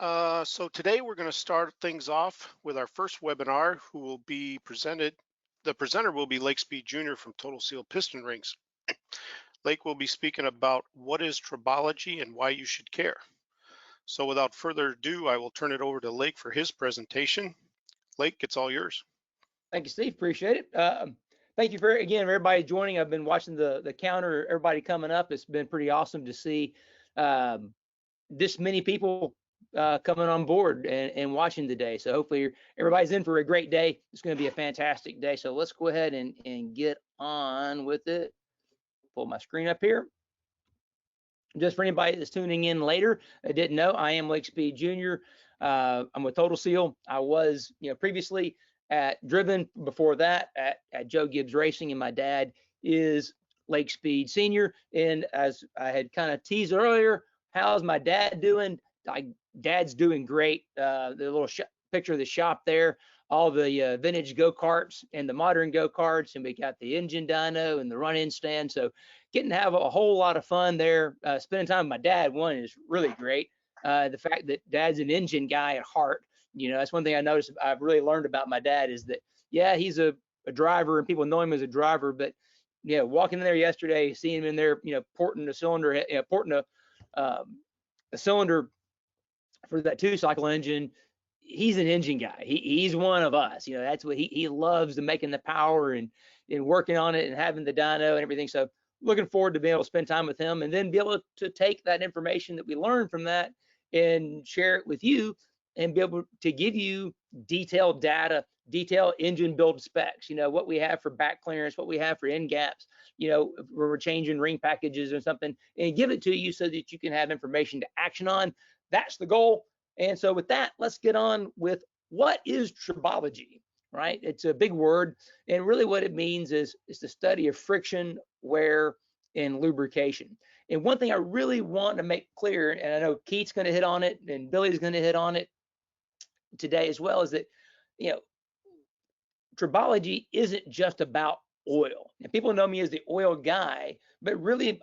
So today we're going to start things off with our first webinar who will be presented. The presenter will be Lake Speed Jr. from Total Seal Piston Rings. Lake will be speaking about what is tribology and why you should care. So without further ado, I will turn it over to Lake for his presentation. Lake, it's all yours. Thank you, Steve. Appreciate it. Thank you again, everybody joining. I've been watching the counter, everybody coming up. It's been pretty awesome to see this many people coming on board and watching today. So hopefully everybody's in for a great day. It's going to be a fantastic day. So let's go ahead and get on with it. Pull my screen up here. Just for anybody that's tuning in later, I didn't know, I am Lake Speed Jr. I'm with Total Seal. I was, previously driven before that at Joe Gibbs Racing, and my dad is Lake Speed Senior. And as I had kind of teased earlier, how's my dad doing? Dad's doing great. The little picture of the shop there, all the vintage go-karts and the modern go-karts, and we got the engine dyno and the run-in stand. So getting to have a whole lot of fun there. Spending time with my dad, one, is really great. The fact that Dad's an engine guy at heart, that's one thing I noticed. I've really learned about my dad is that, yeah, he's a driver and people know him as a driver, but walking in there yesterday, seeing him in there, porting a cylinder, porting a cylinder for that 2-cycle engine. He's an engine guy. He's one of us. That's what he loves, making the power and working on it and having the dyno and everything. So looking forward to being able to spend time with him and then be able to take that information that we learned from that and share it with you and be able to give you detailed data, detailed engine build specs, what we have for back clearance, what we have for end gaps, where we're changing ring packages or something, and give it to you so that you can have information to action on. That's the goal. And so with that, let's get on with what is tribology, right? It's a big word, and really what it means is the study of friction, wear, and lubrication. And one thing I really want to make clear, and I know Keith's going to hit on it and Billy's going to hit on it today as well, is that tribology isn't just about oil. And people know me as the oil guy, but really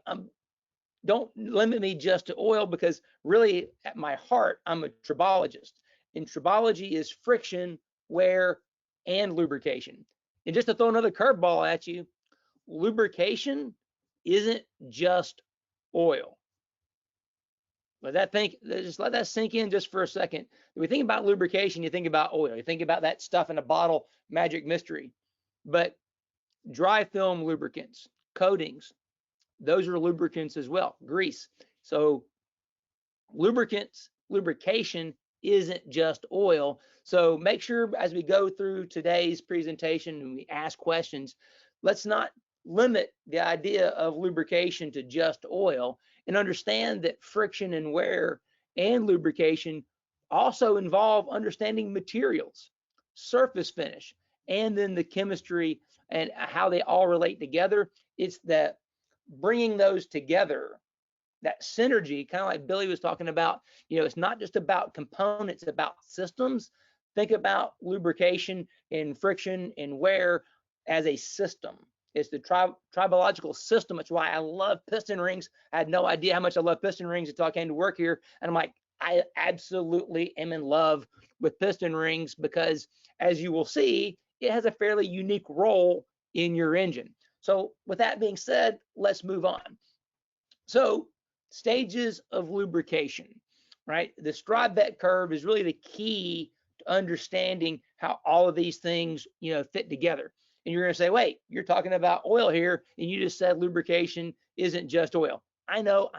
don't limit me just to oil, because really at my heart, I'm a tribologist. And tribology is friction, wear, and lubrication. And just to throw another curveball at you, lubrication isn't just oil. Just let that sink in just for a second. When we think about lubrication, you think about oil. You think about that stuff in a bottle, magic mystery. But dry film lubricants, coatings, those are lubricants as well, grease. So lubrication isn't just oil. So make sure as we go through today's presentation and we ask questions, let's not limit the idea of lubrication to just oil, and understand that friction and wear and lubrication also involve understanding materials, surface finish, and then the chemistry and how they all relate together. It's that bringing those together, that synergy, kind of like Billy was talking about. It's not just about components, it's about systems. Think about lubrication and friction and wear as a system. It's the tribological system. That's why I love piston rings. I had no idea how much I love piston rings until I came to work here. And I'm like, I absolutely am in love with piston rings, because as you will see, it has a fairly unique role in your engine. So with that being said, let's move on. So stages of lubrication, right? The Stride curve is really the key to understanding how all of these things, fit together. And you're going to say, wait, you're talking about oil here, and you just said lubrication isn't just oil. I know.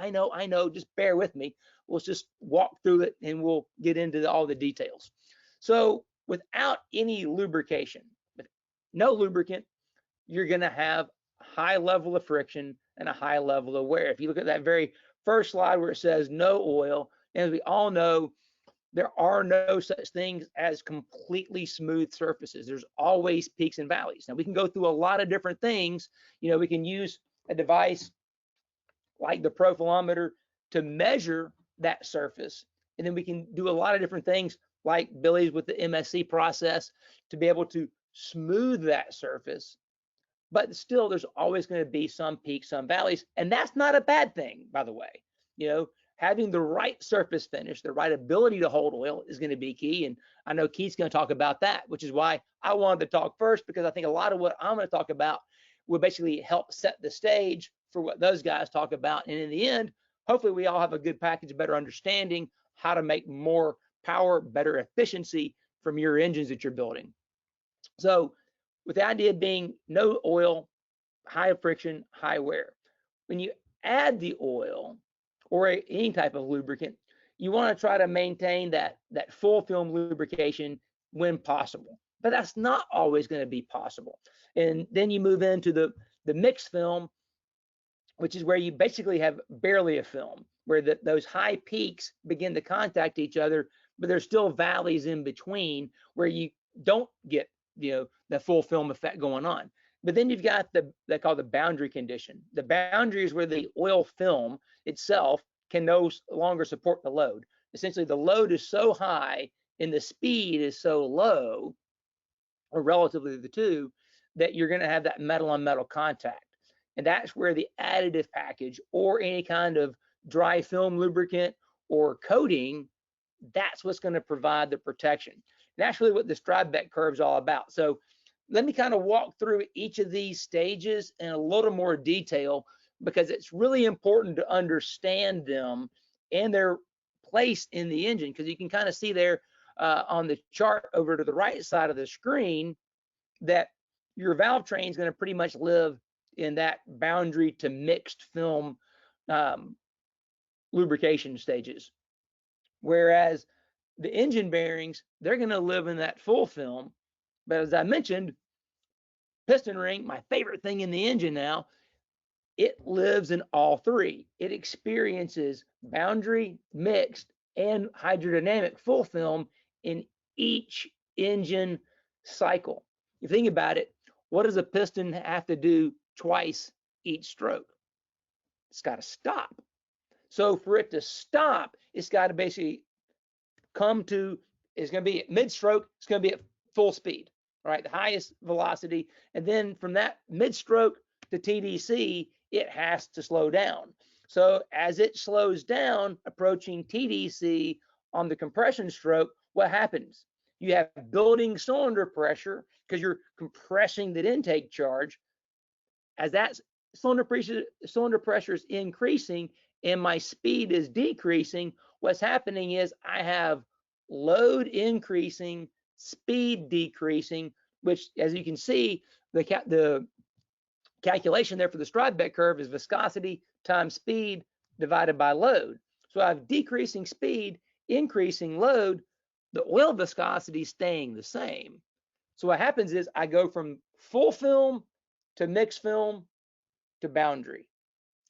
Just bear with me. Let's just walk through it and we'll get into all the details. So without any lubrication, with no lubricant, you're going to have a high level of friction and a high level of wear. If you look at that very first slide where it says no oil, and as we all know, there are no such things as completely smooth surfaces. There's always peaks and valleys. Now we can go through a lot of different things. We can use a device like the Profilometer to measure that surface. And then we can do a lot of different things like Billy's with the MSC process to be able to smooth that surface. But still, there's always going to be some peaks, some valleys. And that's not a bad thing, by the way. having the right surface finish, the right ability to hold oil is going to be key. And I know Keith's going to talk about that, which is why I wanted to talk first, because I think a lot of what I'm going to talk about will basically help set the stage for what those guys talk about. And in the end, hopefully we all have a good package, better understanding how to make more power, better efficiency from your engines that you're building. So with the idea being no oil, high friction, high wear. When you add the oil or any type of lubricant, you want to try to maintain that full film lubrication when possible. But that's not always going to be possible. And then you move into the mixed film, which is where you basically have barely a film, where those high peaks begin to contact each other, but there's still valleys in between where you don't get the full film effect going on. But then you've got they call the boundary condition. The boundary is where the oil film itself can no longer support the load. Essentially, the load is so high and the speed is so low, or relatively the two, that you're going to have that metal on metal contact. And that's where the additive package or any kind of dry film lubricant or coating, that's what's going to provide the protection. And that's really what this dryback curve is all about. So let me kind of walk through each of these stages in a little more detail, because it's really important to understand them and their place in the engine, because you can kind of see there on the chart over to the right side of the screen that your valve train is going to pretty much live in that boundary to mixed film lubrication stages. Whereas the engine bearings, they're going to live in that full film. But as I mentioned, piston ring, my favorite thing in the engine now, it lives in all three. It experiences boundary, mixed, and hydrodynamic full film in each engine cycle. If you think about it, what does a piston have to do twice each stroke? It's got to stop. So for it to stop, it's got to basically come to, it's going to be at mid-stroke, it's going to be at full speed, right? The highest velocity. And then from that mid-stroke to TDC, it has to slow down. So as it slows down, approaching TDC on the compression stroke, what happens? You have building cylinder pressure because you're compressing that intake charge. As that cylinder pressure is increasing and my speed is decreasing, what's happening is I have load increasing, speed decreasing, which, as you can see, the calculation there for the Stradbeck curve is viscosity times speed divided by load. So I have decreasing speed, increasing load, the oil viscosity staying the same. So what happens is I go from full film to mixed film to boundary.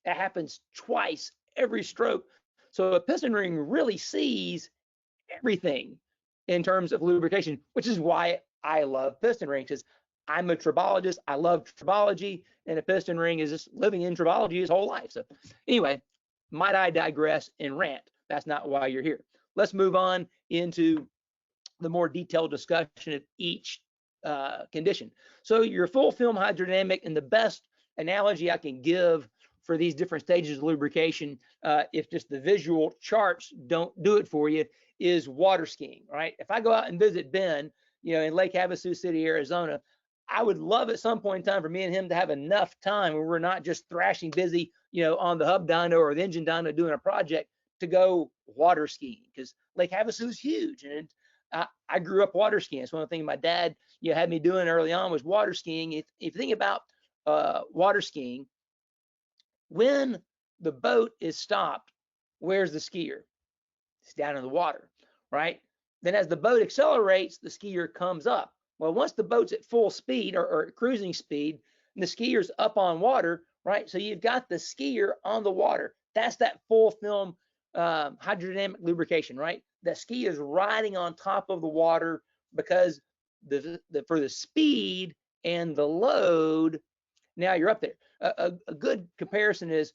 It happens twice every stroke. So a piston ring really sees everything in terms of lubrication, which is why I love piston rings. Because I'm a tribologist, I love tribology, and a piston ring is just living in tribology his whole life. So anyway, might I digress and rant? That's not why you're here. Let's move on into the more detailed discussion of each condition. So your full film hydrodynamic, and the best analogy I can give for these different stages of lubrication, if just the visual charts don't do it for you, is water skiing, right? If I go out and visit Ben, in Lake Havasu City, Arizona, I would love at some point in time for me and him to have enough time where we're not just thrashing busy, on the hub dyno or the engine dyno doing a project, to go water skiing, because Lake Havasu is huge. And I grew up water skiing. It's one of the things my dad had me doing early on was water skiing. If you think about water skiing, when the boat is stopped, where's the skier? It's down in the water, right? Then as the boat accelerates, the skier comes up. Well, once the boat's at full speed or cruising speed, and the skier's up on water, right? So you've got the skier on the water. That's that full film hydrodynamic lubrication, right? The ski is riding on top of the water because for the speed and the load, now you're up there. A good comparison is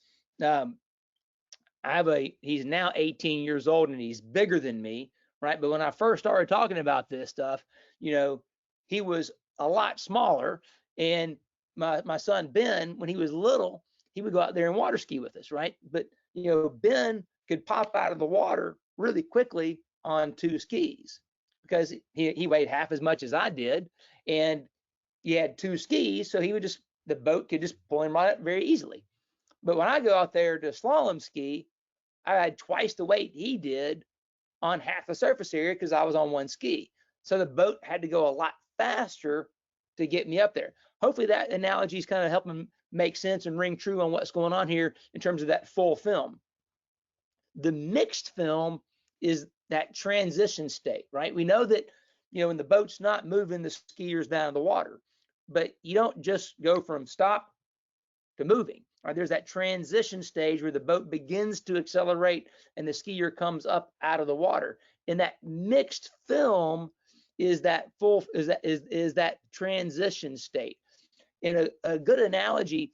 he's now 18 years old and he's bigger than me, right? But when I first started talking about this stuff, he was a lot smaller. And my son Ben, when he was little, he would go out there and water ski with us, right? But Ben could pop out of the water really quickly on 2 skis because he weighed half as much as I did, and he had 2 skis, so the boat could just pull him right up very easily. But when I go out there to slalom ski, I had twice the weight he did on half the surface area because I was on 1 ski. So the boat had to go a lot faster to get me up there. Hopefully that analogy is kind of helping make sense and ring true on what's going on here in terms of that full film. The mixed film is that transition state, right? We know that, when the boat's not moving the skiers down the water, but you don't just go from stop to moving, right? There's that transition stage where the boat begins to accelerate and the skier comes up out of the water. And that mixed film is that transition state. And a good analogy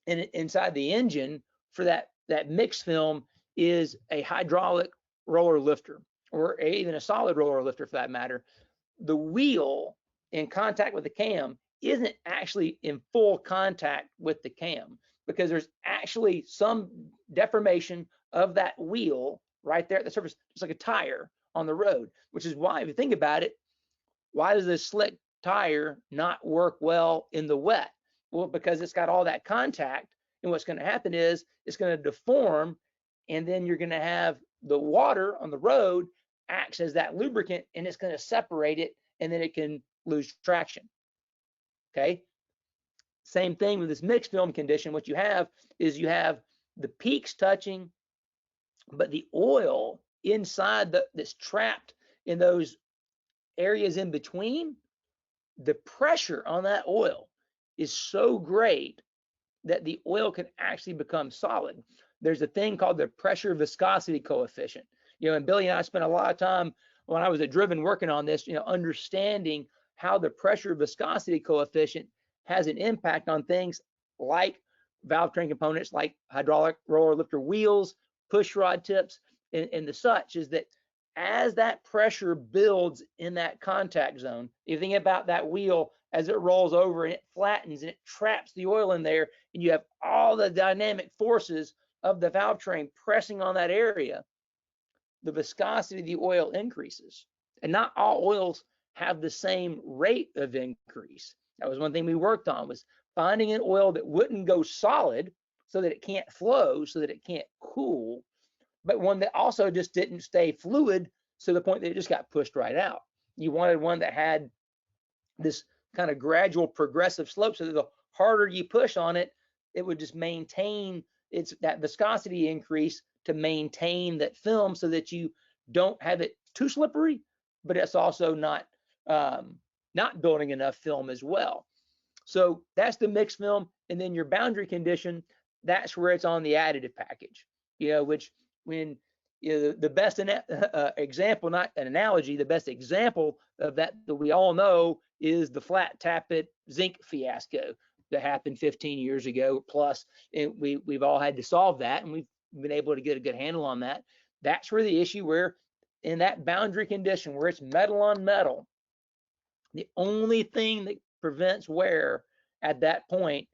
inside the engine for that mixed film is a hydraulic roller lifter, or even a solid roller lifter for that matter. The wheel in contact with the cam isn't actually in full contact with the cam because there's actually some deformation of that wheel right there at the surface, just like a tire on the road, which is why, if you think about it, why does this slick tire not work well in the wet? Well, because it's got all that contact, and what's going to happen is it's going to deform, and then you're going to have the water on the road acts as that lubricant, and it's going to separate it, and then it can lose traction. Okay. Same thing with this mixed film condition. What you have is you have the peaks touching, but the oil inside that's trapped in those areas in between, the pressure on that oil is so great that the oil can actually become solid. There's a thing called the pressure viscosity coefficient. And Billy and I spent a lot of time when I was at Driven working on this, understanding how the pressure viscosity coefficient has an impact on things like valve train components, like hydraulic roller lifter wheels, push rod tips, and the such, is that as that pressure builds in that contact zone, you think about that wheel as it rolls over and it flattens and it traps the oil in there, and you have all the dynamic forces of the valve train pressing on that area, the viscosity of the oil increases. And not all oils have the same rate of increase. That was one thing we worked on, was finding an oil that wouldn't go solid so that it can't flow, so that it can't cool, but one that also just didn't stay fluid to the point that it just got pushed right out. You wanted one that had this kind of gradual progressive slope, so that the harder you push on it, it would just maintain that viscosity increase to maintain that film, so that you don't have it too slippery, but it's also not building enough film as well. So that's the mixed film. And then your boundary condition, that's where it's on the additive package, which when the best example, not an analogy, the best example of that we all know is the flat tappet zinc fiasco that happened 15 years ago plus. And we've all had to solve that, and we've been able to get a good handle on that. That's where the issue, where in that boundary condition where it's metal on metal, the only thing that prevents wear at that point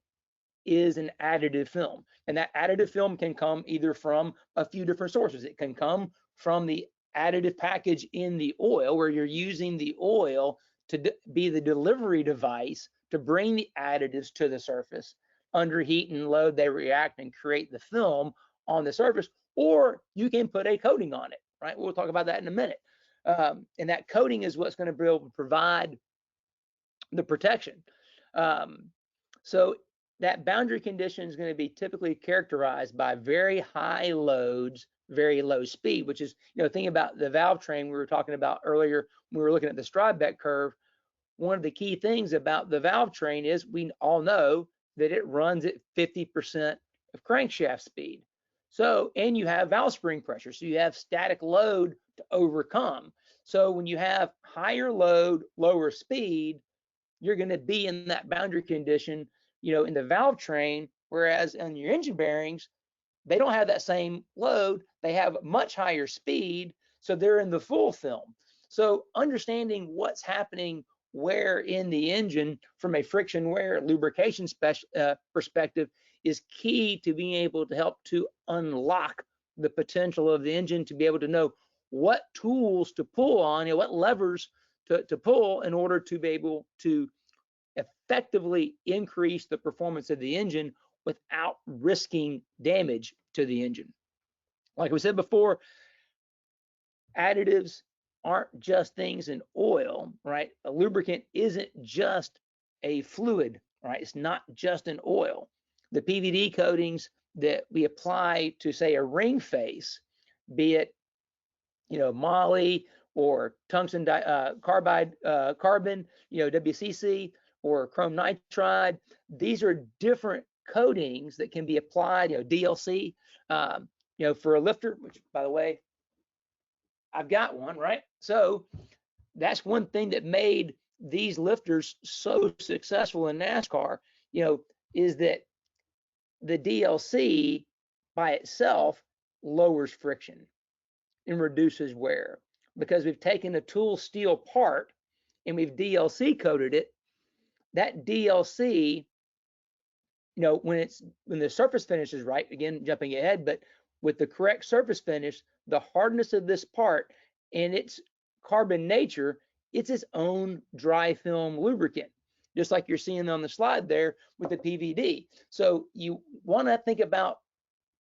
is an additive film. And that additive film can come either from a few different sources. It can come from the additive package in the oil, where you're using the oil to be the delivery device to bring the additives to the surface. Under heat and load, they react and create the film on the surface, or you can put a coating on it, right? We'll talk about that in a minute. And that coating is what's going to be able to provide the protection. So that boundary condition is going to be typically characterized by very high loads, very low speed, which is, think about the valve train we were talking about earlier when we were looking at the Stradbeck curve. One of the key things about the valve train is we all know that it runs at 50% of crankshaft speed. So, and you have valve spring pressure, so you have static load to overcome. So when you have higher load, lower speed, you're going to be in that boundary condition, in the valve train, whereas on your engine bearings, they don't have that same load. They have much higher speed, so they're in the full film. So understanding what's happening where in the engine from a friction wear lubrication perspective is key to being able to help to unlock the potential of the engine to be able to know what tools to pull on and what levers to pull in order to be able to effectively increase the performance of the engine without risking damage to the engine. Like we said before, additives aren't just things in oil, right? A lubricant isn't just a fluid, right? It's not just an oil. The PVD coatings that we apply to, say, a ring face, be it, moly or tungsten carbide carbon, WCC, or chrome nitride, these are different coatings that can be applied, DLC, for a lifter, which, by the way, I've got one, right? So that's one thing that made these lifters so successful in NASCAR, is that the DLC by itself lowers friction and reduces wear, because we've taken a tool steel part and we've DLC coated it. That DLC, when the surface finish is right, again, jumping ahead, but with the correct surface finish, the hardness of this part and its carbon nature, it's its own dry film lubricant, just like you're seeing on the slide there with the PVD. So you want to think about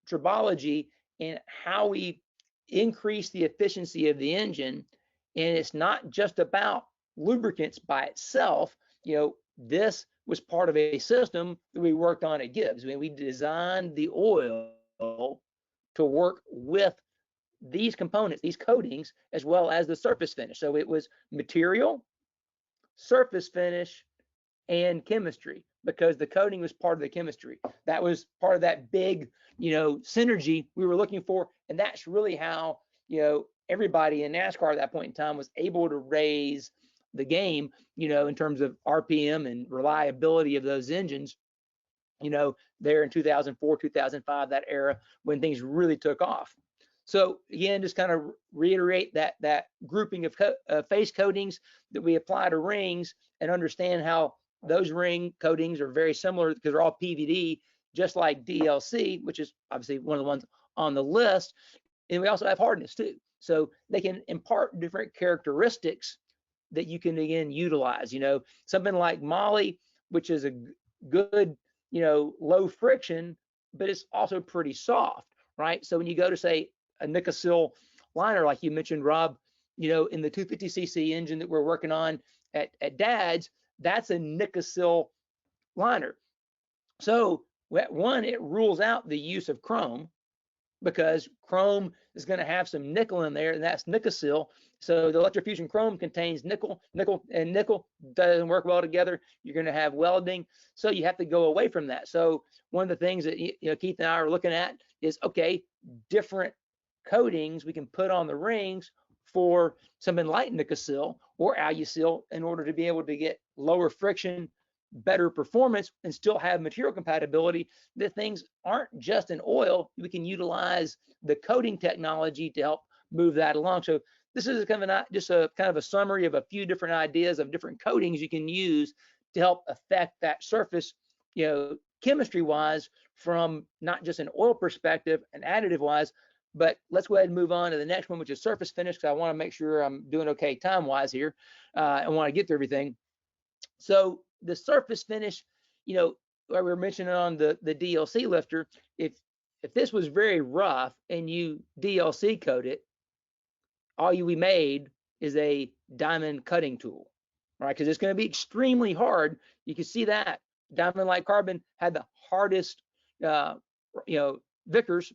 tribology and how we increase the efficiency of the engine. And it's not just about lubricants by itself. This was part of a system that we worked on at Gibbs. I mean, we designed the oil to work with these components, these coatings, as well as the surface finish. So it was material, surface finish, and chemistry, because the coating was part of the chemistry. That was part of that big, synergy we were looking for. And that's really how, everybody in NASCAR at that point in time was able to raise the game, in terms of RPM and reliability of those engines, there in 2004, 2005, that era when things really took off. So again, just kind of reiterate that grouping of face coatings that we apply to rings, and understand how those ring coatings are very similar because they're all PVD, just like DLC, which is obviously one of the ones on the list. And we also have hardness too. So they can impart different characteristics that you can, again, utilize. Something like moly, which is a good, low friction, but it's also pretty soft, right? So when you go to, say, a Nikasil liner, like you mentioned, Rob, in the 250cc engine that we're working on at Dad's, that's a Nikasil liner. So one, it rules out the use of chrome, because chrome is going to have some nickel in there, and that's Nikasil. So the electrofusion chrome contains nickel, and nickel doesn't work well together. You're going to have welding. So you have to go away from that. So one of the things that Keith and I are looking at is, okay, different coatings we can put on the rings for something like Nikasil or Alusil in order to be able to get lower friction, better performance, and still have material compatibility. The things aren't just in oil. We can utilize the coating technology to help move that along. So this is kind of a summary of a few different ideas of different coatings you can use to help affect that surface, chemistry wise, from not just an oil perspective and additive wise. But let's go ahead and move on to the next one, which is surface finish, because I want to make sure I'm doing okay time wise here. I want to get through everything. So the surface finish, like we were mentioning on the DLC lifter, if this was very rough and you DLC coat it, all we made is a diamond cutting tool, right? Because it's going to be extremely hard. You can see that diamond like carbon had the hardest, Vickers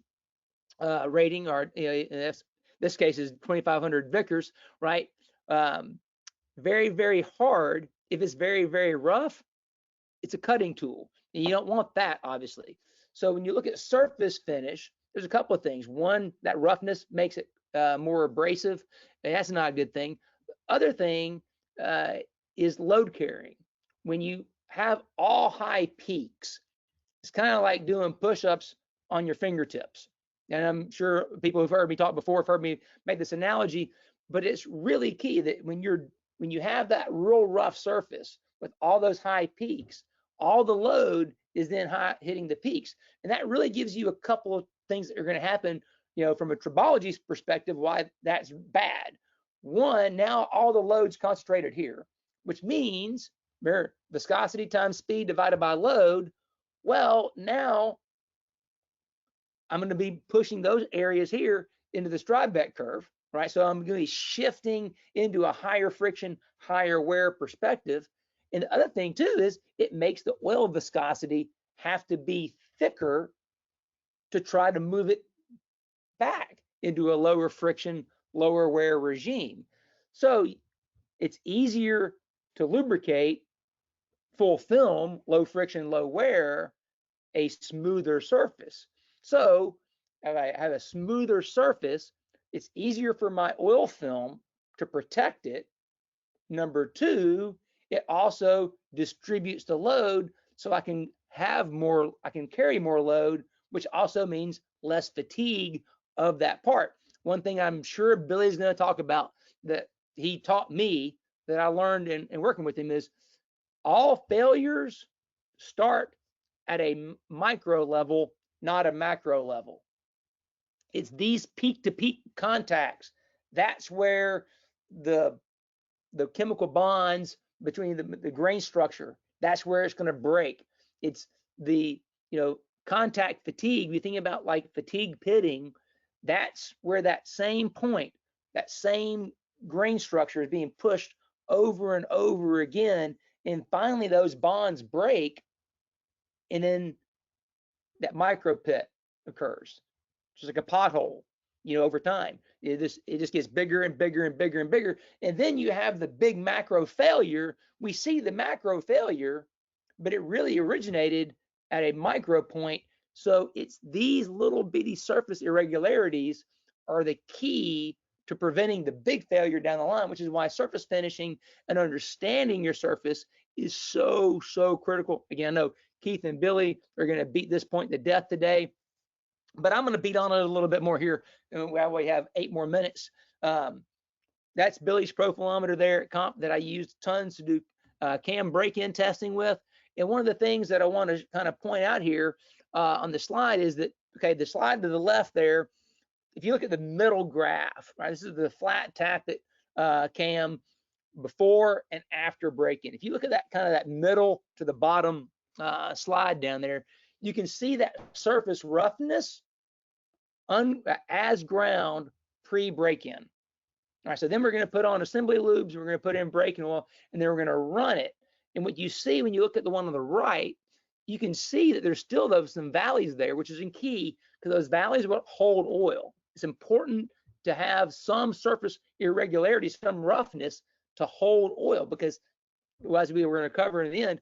rating, or in this case is 2,500 Vickers, right? Very, very hard. If it's very, very rough, it's a cutting tool. And you don't want that, obviously. So when you look at surface finish, there's a couple of things. One, that roughness makes it more abrasive, and that's not a good thing. The other thing is load carrying. When you have all high peaks, it's kind of like doing push-ups on your fingertips. And I'm sure people who've heard me talk before have heard me make this analogy, but it's really key that when you have that real rough surface with all those high peaks, all the load is then hitting the peaks. And that really gives you a couple of things that are going to happen, from a tribology perspective, why that's bad. One, now all the load's concentrated here, which means viscosity times speed divided by load. Well, now I'm going to be pushing those areas here into the Strybeck curve, right? So I'm going to be shifting into a higher friction, higher wear perspective. And the other thing too is it makes the oil viscosity have to be thicker to try to move it back into a lower friction, lower wear regime. So it's easier to lubricate full film, low friction, low wear, a smoother surface. So if I have a smoother surface, it's easier for my oil film to protect it. Number two, it also distributes the load so I can have more, I can carry more load, which also means less fatigue of that part. One thing I'm sure Billy's going to talk about that he taught me that I learned in working with him is all failures start at a micro level, not a macro level. It's these peak to peak contacts. That's where the chemical bonds between the grain structure, that's where it's going to break. It's the contact fatigue. You think about like fatigue pitting, that's where that same point, that same grain structure is being pushed over and over again, and finally those bonds break, and then that micro pit occurs. It's like a pothole, over time. It just gets bigger and bigger and bigger and bigger. And then you have the big macro failure. We see the macro failure, but it really originated at a micro point. So it's these little bitty surface irregularities are the key to preventing the big failure down the line, which is why surface finishing and understanding your surface is so critical. Again, I know Keith and Billy are going to beat this point to death today, but I'm going to beat on it a little bit more here. We have 8 more minutes. That's Billy's Profilometer there at Comp that I used tons to do cam break-in testing with. And one of the things that I want to kind of point out here on the slide is that, okay, the slide to the left there, if you look at the middle graph, right, this is the flat tappet cam before and after break-in. If you look at that kind of that middle to the bottom slide down there, you can see that surface roughness as ground pre-break-in. All right, so then we're going to put on assembly lubes, we're going to put in break-in oil, and then we're going to run it. And what you see when you look at the one on the right, you can see that there's still some valleys there, which is key because those valleys will hold oil. It's important to have some surface irregularities, some roughness to hold oil, because as we were going to cover in the end,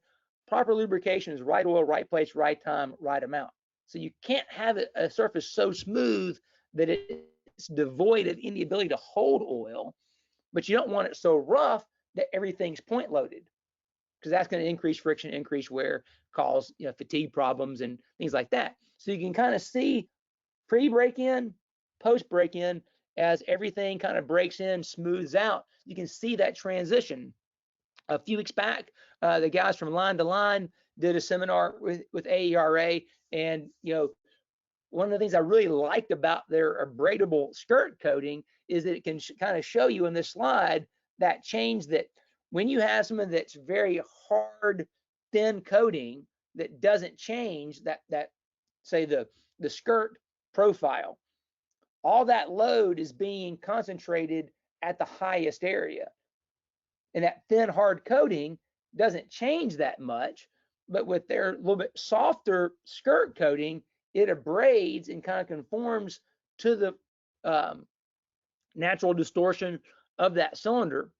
proper lubrication is right oil, right place, right time, right amount. So you can't have a surface so smooth that it's devoid of any ability to hold oil, but you don't want it so rough that everything's point loaded, because that's going to increase friction, increase wear, cause fatigue problems and things like that. So you can kind of see pre-break-in, post-break-in, as everything kind of breaks in, smooths out. You can see that transition. A few weeks back, the guys from Line to Line did a seminar with AERA, and one of the things I really liked about their abradable skirt coating is that it can kind of show you in this slide that change, that when you have something that's very hard, thin coating that doesn't change, that say the skirt profile, all that load is being concentrated at the highest area. And that thin, hard coating doesn't change that much, but with their little bit softer skirt coating, it abrades and kind of conforms to the natural distortion of that cylinder.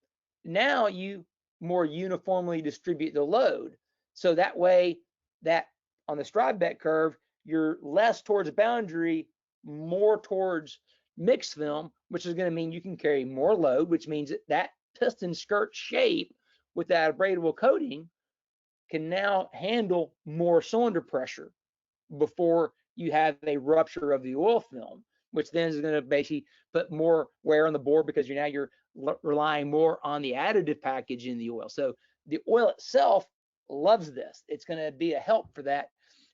Now you more uniformly distribute the load. So that way, that on the Strybeck curve, you're less towards boundary, more towards mixed film, which is going to mean you can carry more load, which means that piston skirt shape with that abradable coating can now handle more cylinder pressure before you have a rupture of the oil film, which then is going to basically put more wear on the board, because you're relying more on the additive package in the oil. So the oil itself loves this. It's going to be a help for that.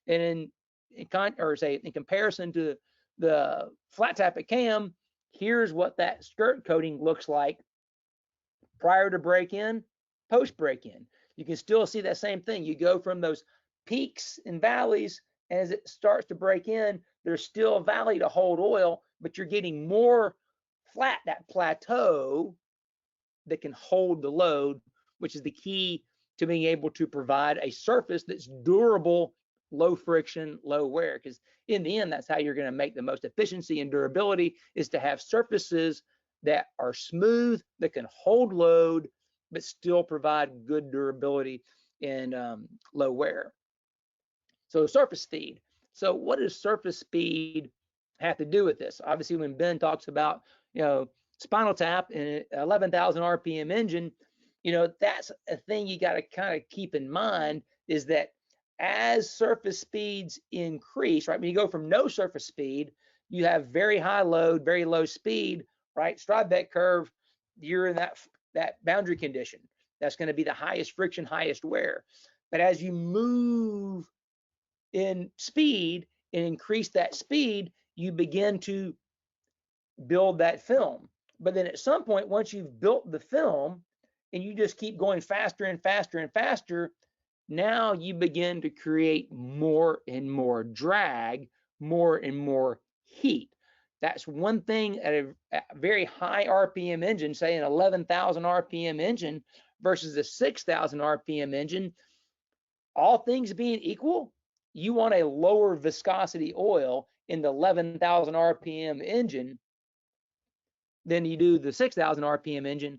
And in comparison to the flat tappet cam, here's what that skirt coating looks like prior to break-in, post break-in. You can still see that same thing. You go from those peaks and valleys, and as it starts to break in, there's still a valley to hold oil, but you're getting more flat, that plateau that can hold the load, which is the key to being able to provide a surface that's durable, low friction, low wear. Because in the end, that's how you're going to make the most efficiency and durability, is to have surfaces that are smooth, that can hold load, but still provide good durability and low wear. So surface speed. So what does surface speed have to do with this? Obviously, when Ben talks about, spinal tap and 11,000 RPM engine, that's a thing you got to kind of keep in mind, is that as surface speeds increase, right? When you go from no surface speed, you have very high load, very low speed, right? Stradbeck curve, you're in that boundary condition. That's going to be the highest friction, highest wear. But as you move in speed and increase that speed, you begin to build that film. But then at some point, once you've built the film and you just keep going faster and faster and faster, now you begin to create more and more drag, more and more heat. That's one thing at a very high RPM engine, say an 11,000 RPM engine versus a 6,000 RPM engine. All things being equal, you want a lower viscosity oil in the 11,000 RPM engine than you do the 6,000 RPM engine,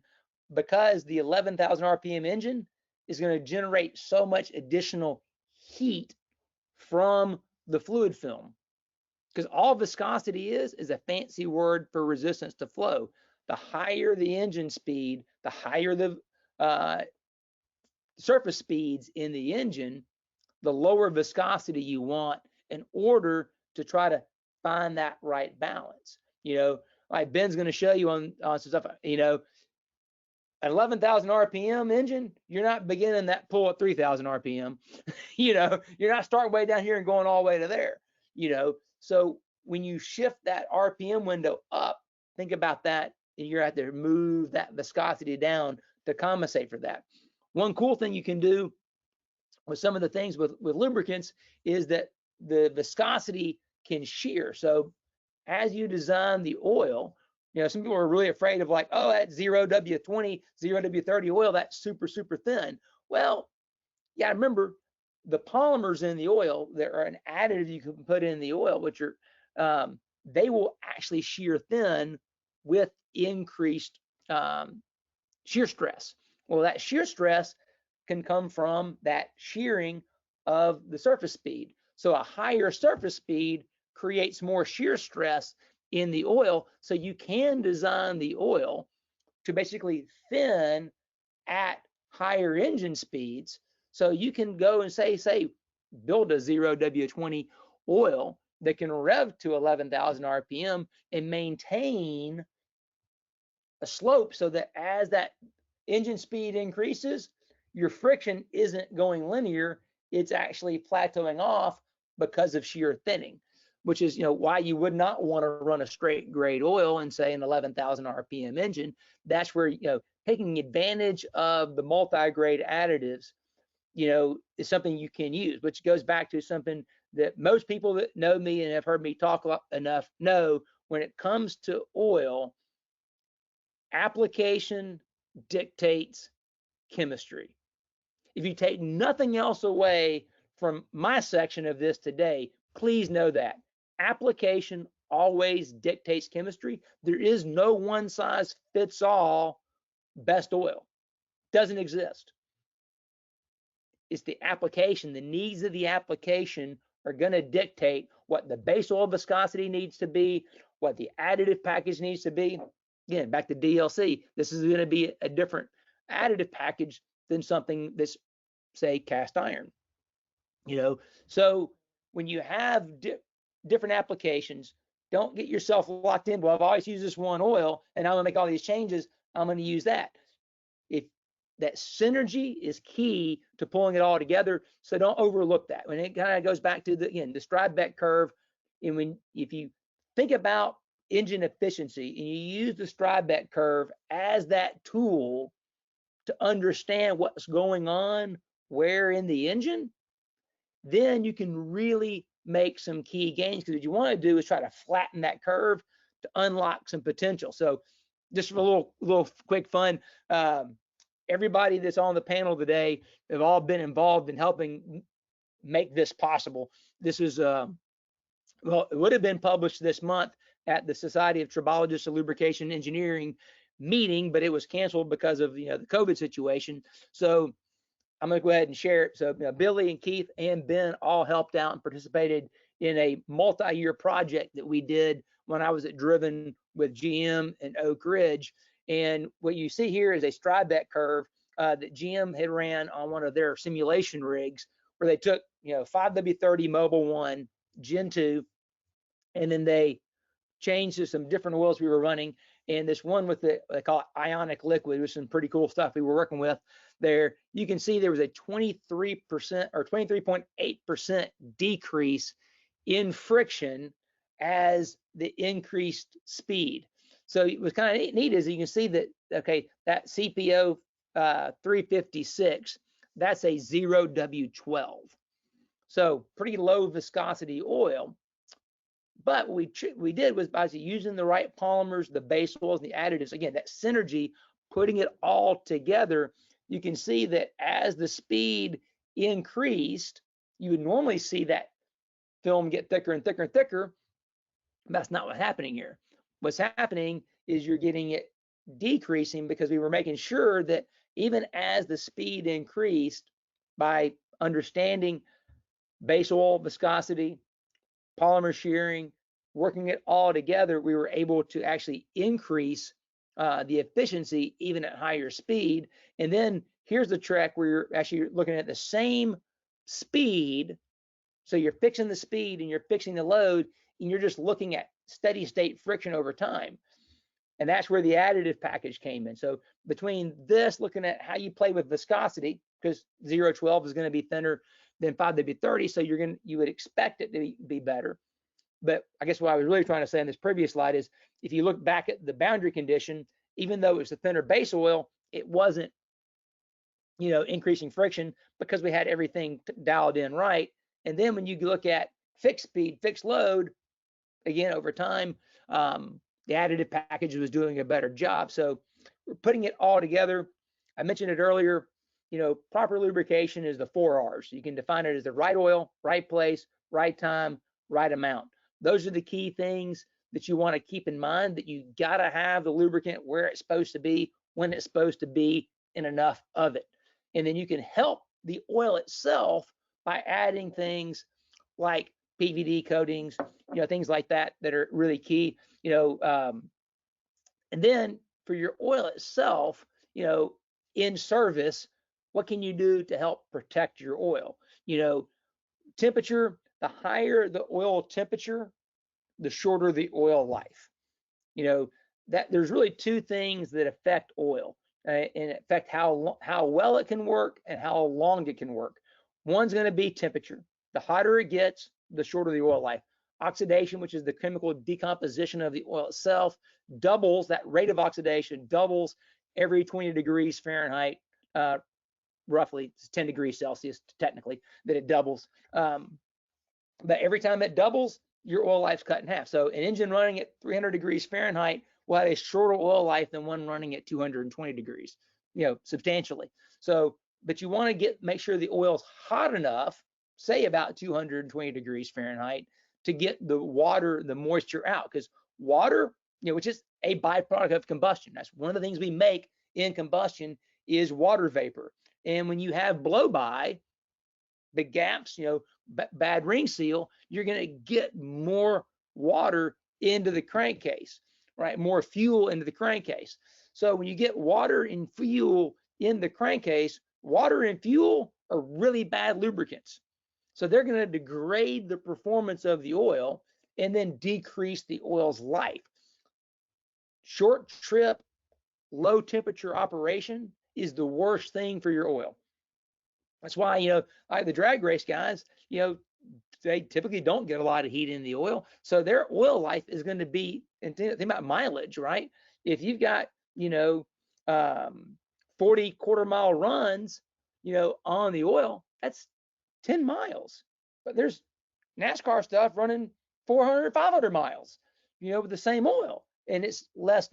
because the 11,000 RPM engine is going to generate so much additional heat from the fluid film. Because all viscosity is a fancy word for resistance to flow. The higher the engine speed, the higher the surface speeds in the engine, the lower viscosity you want in order to try to find that right balance. Like Ben's going to show you on some stuff, an 11,000 RPM engine, you're not beginning that pull at 3,000 RPM. You're not starting way down here and going all the way to there. So when you shift that RPM window up, think about that, and you're at to move that viscosity down to compensate for that. One cool thing you can do with some of the things with lubricants is that the viscosity can shear. So as you design the oil, some people are really afraid of like, oh, that 0W20, 0W30 oil, that's super, super thin. Well, yeah, remember the polymers in the oil that are an additive you can put in the oil, which are, they will actually shear thin with increased shear stress. Well, that shear stress can come from that shearing of the surface speed. So a higher surface speed creates more shear stress in the oil. So you can design the oil to basically thin at higher engine speeds. So you can go and say build a 0W20 oil that can rev to 11,000 RPM and maintain a slope so that as that engine speed increases, your friction isn't going linear, it's actually plateauing off because of shear thinning, which is why you would not want to run a straight grade oil in say an 11,000 RPM engine. That's where taking advantage of the multi-grade additives is something you can use, which goes back to something that most people that know me and have heard me talk enough know. When it comes to oil, application dictates chemistry. If you take nothing else away from my section of this today, please know that application always dictates chemistry. There is no one size fits all best oil. Doesn't exist. It's the application. The needs of the application are going to dictate what the base oil viscosity needs to be, what the additive package needs to be. Again, back to DLC, this is going to be a different additive package than something that's, say, cast iron. So when you have different applications, don't get yourself locked in. Well, I've always used this one oil and I'm going to make all these changes, I'm going to use that. If that synergy is key to pulling it all together, so don't overlook that. When it kind of goes back to the Stradbeck curve, and if you think about engine efficiency, and you use the Stride curve as that tool to understand what's going on where in the engine, then you can really make some key gains, because what you want to do is try to flatten that curve to unlock some potential. So just a little quick fun. Everybody that's on the panel today have all been involved in helping make this possible. This is well, it would have been published this month at the Society of Tribologists of Lubrication Engineering meeting, but it was canceled because of the COVID situation. So I'm going to go ahead and share it. So Billy and Keith and Ben all helped out and participated in a multi-year project that we did when I was at Driven with GM and Oak Ridge. And what you see here is a Stride curve that GM had ran on one of their simulation rigs, where they took 5W30 Mobile 1 Gen 2, and then they changed to some different oils we were running. And this one with the, they call it ionic liquid, which is some pretty cool stuff we were working with there. You can see there was a 23% or 23.8% decrease in friction as the increased speed. So it was kind of neat, as you can see that, okay, that CPO 356, that's a 0W12. So pretty low viscosity oil. But what we did was, by using the right polymers, the base oils, the additives, again, that synergy, putting it all together, you can see that as the speed increased, you would normally see that film get thicker and thicker and thicker. That's not what's happening here. What's happening is you're getting it decreasing, because we were making sure that even as the speed increased, by understanding base oil viscosity, polymer shearing, working it all together, we were able to actually increase the efficiency even at higher speed. And then here's the trick where you're actually looking at the same speed. So you're fixing the speed and you're fixing the load, and you're just looking at steady state friction over time. And that's where the additive package came in. So between this, looking at how you play with viscosity, because 012 is going to be thinner than 5W30, so you would expect it to be better. But I guess what I was really trying to say in this previous slide is, if you look back at the boundary condition, even though it was a thinner base oil, it wasn't increasing friction, because we had everything dialed in right. And then when you look at fixed speed, fixed load, again, over time, the additive package was doing a better job. So we're putting it all together. I mentioned it earlier, proper lubrication is the 4 R's. You can define it as the right oil, right place, right time, right amount. Those are the key things that you want to keep in mind, that you got to have the lubricant where it's supposed to be, when it's supposed to be, and enough of it. And then you can help the oil itself by adding things like PVD coatings, things like that are really key. And then for your oil itself, in service, what can you do to help protect your oil? Temperature, the higher the oil temperature, the shorter the oil life. That there's really two things that affect oil and affect how well it can work and how long it can work. One's going to be temperature. The hotter it gets, the shorter the oil life. Oxidation, which is the chemical decomposition of the oil itself, doubles, that rate of oxidation doubles every 20 degrees Fahrenheit, roughly. It's 10 degrees Celsius technically that it doubles. But every time it doubles, your oil life's cut in half. So an engine running at 300 degrees Fahrenheit will have a shorter oil life than one running at 220 degrees, substantially. So, but you want to make sure the oil's hot enough, say about 220 degrees Fahrenheit, to get the water, the moisture out, because water, which is a byproduct of combustion. That's one of the things we make in combustion is water vapor. And when you have blow by, the gaps, bad ring seal, you're going to get more water into the crankcase, right? More fuel into the crankcase. So when you get water and fuel in the crankcase, water and fuel are really bad lubricants. So they're going to degrade the performance of the oil and then decrease the oil's life. Short trip, low temperature operation is the worst thing for your oil. That's why, like the drag race guys, they typically don't get a lot of heat in the oil. So their oil life is going to be, and think about mileage, right? If you've got, 40 quarter-mile runs, on the oil, that's 10 miles. But there's NASCAR stuff running 400, 500 miles, with the same oil, and it's less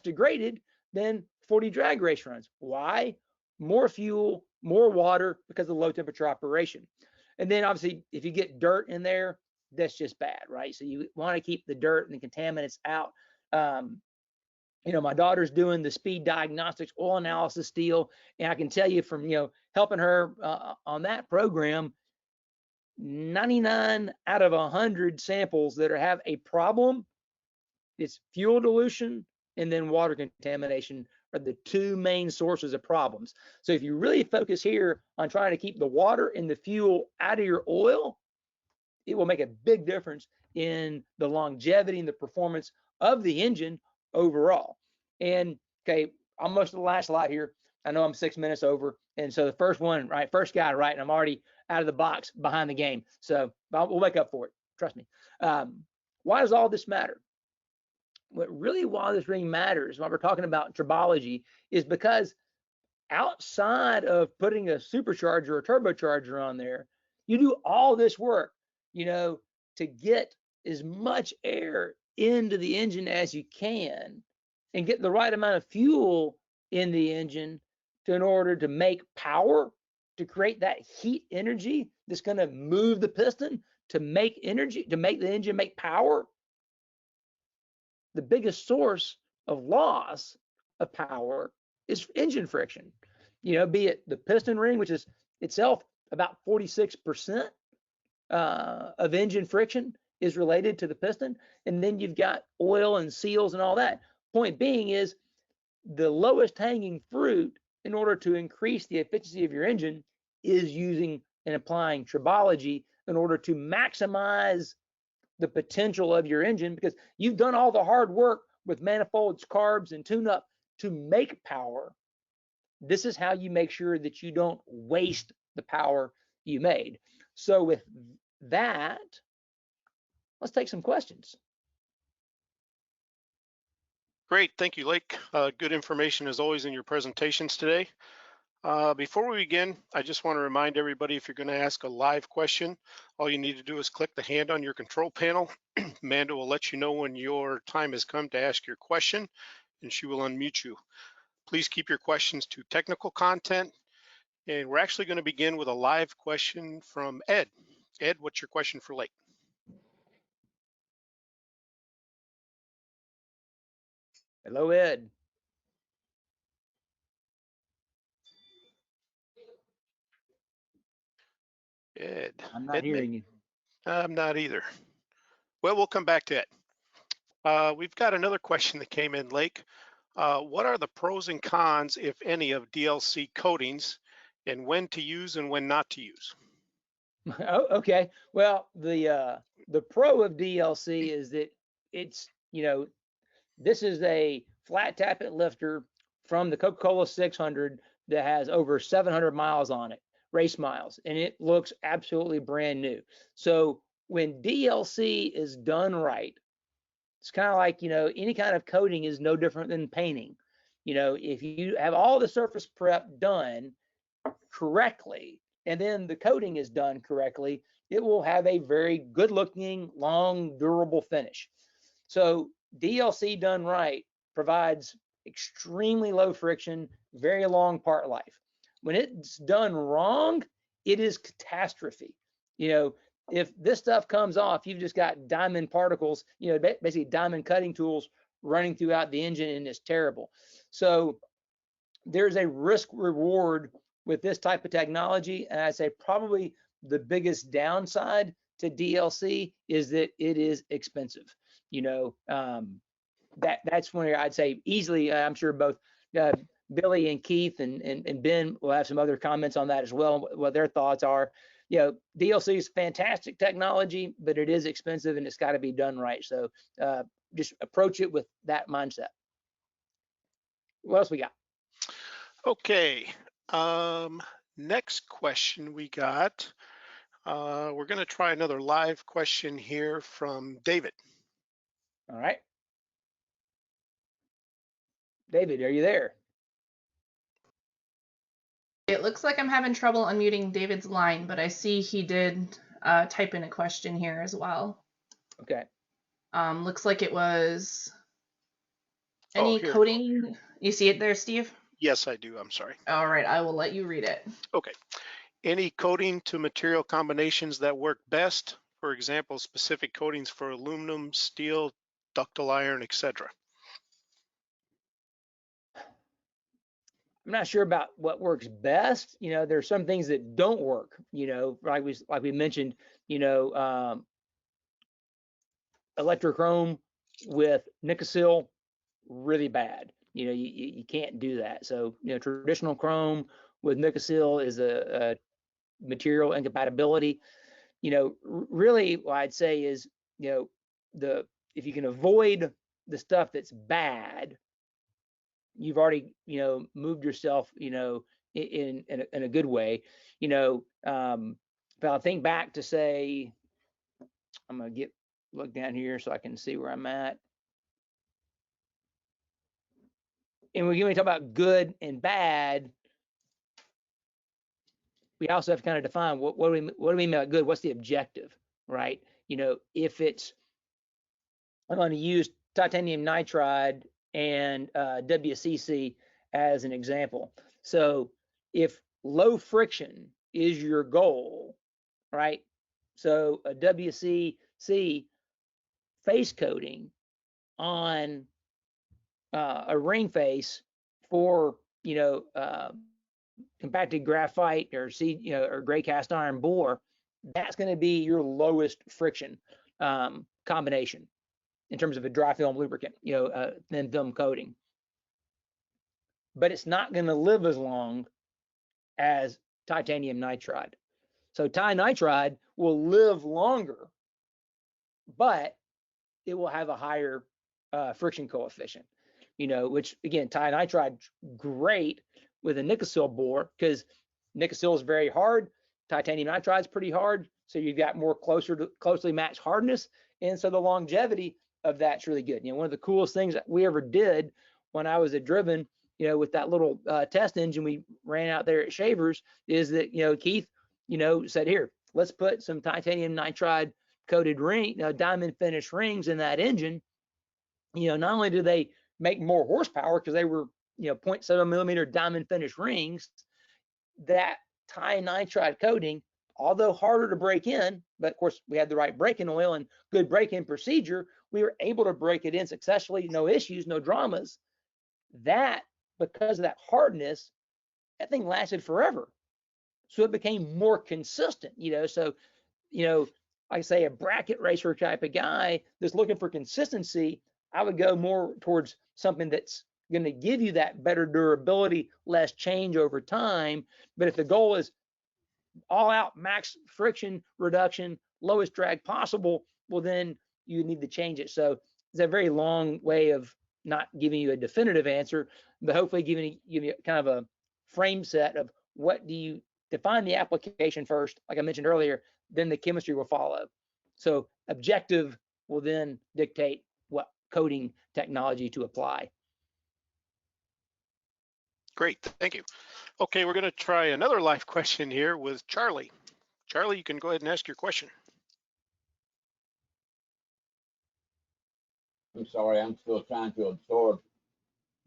degraded than 40 drag race runs. Why? More fuel, more water, because of low temperature operation. And then obviously, if you get dirt in there, that's just bad, right? So you want to keep the dirt and the contaminants out. My daughter's doing the speed diagnostics oil analysis deal, and I can tell you from helping her on that program, 99 out of 100 samples that have a problem, it's fuel dilution and then water contamination are the two main sources of problems. So if you really focus here on trying to keep the water and the fuel out of your oil, it will make a big difference in the longevity and the performance of the engine overall. And okay, almost the last slide here. I know I'm 6 minutes over. And so the first guy, right? And I'm already out of the box behind the game. So we'll make up for it. Trust me. Why does all this matter? Why this really matters, why we're talking about tribology, is because outside of putting a supercharger or turbocharger on there, you do all this work, to get as much air into the engine as you can and get the right amount of fuel in the engine in order to make power, to create that heat energy that's going to move the piston to make energy, to make the engine make power. The biggest source of loss of power is engine friction. Be it the piston ring, which is itself about 46% of engine friction is related to the piston. And then you've got oil and seals and all that. Point being is the lowest hanging fruit in order to increase the efficiency of your engine is using and applying tribology in order to maximize the potential of your engine, because you've done all the hard work with manifolds, carbs, and tune-up to make power. This is how you make sure that you don't waste the power you made. So with that, let's take some questions. Great, thank you, Lake. Good information as always in your presentations today. Before we begin, I just want to remind everybody, if you're going to ask a live question, all you need to do is click the hand on your control panel. Amanda will let you know when your time has come to ask your question, and she will unmute you. Please keep your questions to technical content, and we're actually going to begin with a live question from Ed. Ed, what's your question for Lake? Hello, Ed. Ed. I'm not hearing you. I'm not either. Well, we'll come back to it. We've got another question that came in, Lake. What are the pros and cons, if any, of DLC coatings, and when to use and when not to use? Oh, okay. Well, the pro of DLC is that it's, this is a flat tappet lifter from the Coca-Cola 600 that has over 700 miles on it, race miles, and it looks absolutely brand new. So when DLC is done right, it's kind of like, any kind of coating is no different than painting. If you have all the surface prep done correctly, and then the coating is done correctly, it will have a very good looking, long, durable finish. So DLC done right provides extremely low friction, very long part life. When it's done wrong, it is catastrophe. If this stuff comes off, you've just got diamond particles, basically diamond cutting tools running throughout the engine, and it's terrible. So there's a risk reward with this type of technology, and I'd say probably the biggest downside to DLC is that it is expensive. That's when I'd say easily, I'm sure both Billy and Keith and Ben will have some other comments on that as well, what their thoughts are. DLC is fantastic technology, but it is expensive and it's got to be done right. So just approach it with that mindset. What else we got? Okay. Next question we got. We're going to try another live question here from David. All right. David, are you there? It looks like I'm having trouble unmuting David's line, but I see he did type in a question here as well. Okay. Looks like it was Oh, any here. coating. You see it there, Steve? Yes, I do. I'm sorry. All right, I will let you read it. Okay. Any coating to material combinations that work best? For example, specific coatings for aluminum, steel, ductile iron, etc. I'm not sure about what works best. You know, there's some things that don't work. You know, like we mentioned. You know, electrochrome with Nicosil, really bad. You know, you can't do that. So, you know, traditional chrome with Nicosil is a material incompatibility. You know, really what I'd say is, you know, if you can avoid the stuff that's bad, you've already, you know, moved yourself, you know, in a good way. You know, if I think back to say, I'm gonna look down here so I can see where I'm at. And when we talk about good and bad, we also have to kind of define what do we mean by good? What's the objective, right? You know, if it's, I'm going to use titanium nitride and WCC as an example. So if low friction is your goal, right? So a WCC face coating on a ring face for, you know, compacted graphite or you know, or gray cast iron bore, that's going to be your lowest friction combination in terms of a dry film lubricant, you know, thin film coating. But it's not going to live as long as titanium nitride. So nitride will live longer, but it will have a higher friction coefficient, you know, which again, nitride, great with a Nicosil bore because Nicosil is very hard. Titanium nitride is pretty hard. So you've got more closely matched hardness. And so the longevity of that's really good. You know, one of the coolest things that we ever did when I was at Driven, you know, with that little test engine we ran out there at Shavers is that, you know, Keith, you know, said, here, let's put some titanium nitride coated diamond finish rings in that engine. You know, not only do they make more horsepower because they were, you know, 0.7 millimeter diamond finish rings, that nitride coating, although harder to break in, but of course we had the right braking oil and good break-in procedure, we were able to break it in successfully, no issues, no dramas. That, because of that hardness, that thing lasted forever. So it became more consistent, you know. So, you know, like I say, a bracket racer type of guy that's looking for consistency, I would go more towards something that's going to give you that better durability, less change over time. But if the goal is all out max friction reduction, lowest drag possible, well, then you need to change it. So it's a very long way of not giving you a definitive answer, but hopefully giving you kind of a frame set of what do you define the application first, like I mentioned earlier, then the chemistry will follow. So objective will then dictate what coating technology to apply. Great, thank you. Okay, we're going to try another live question here with Charlie. Charlie, you can go ahead and ask your question. I'm sorry, I'm still trying to absorb.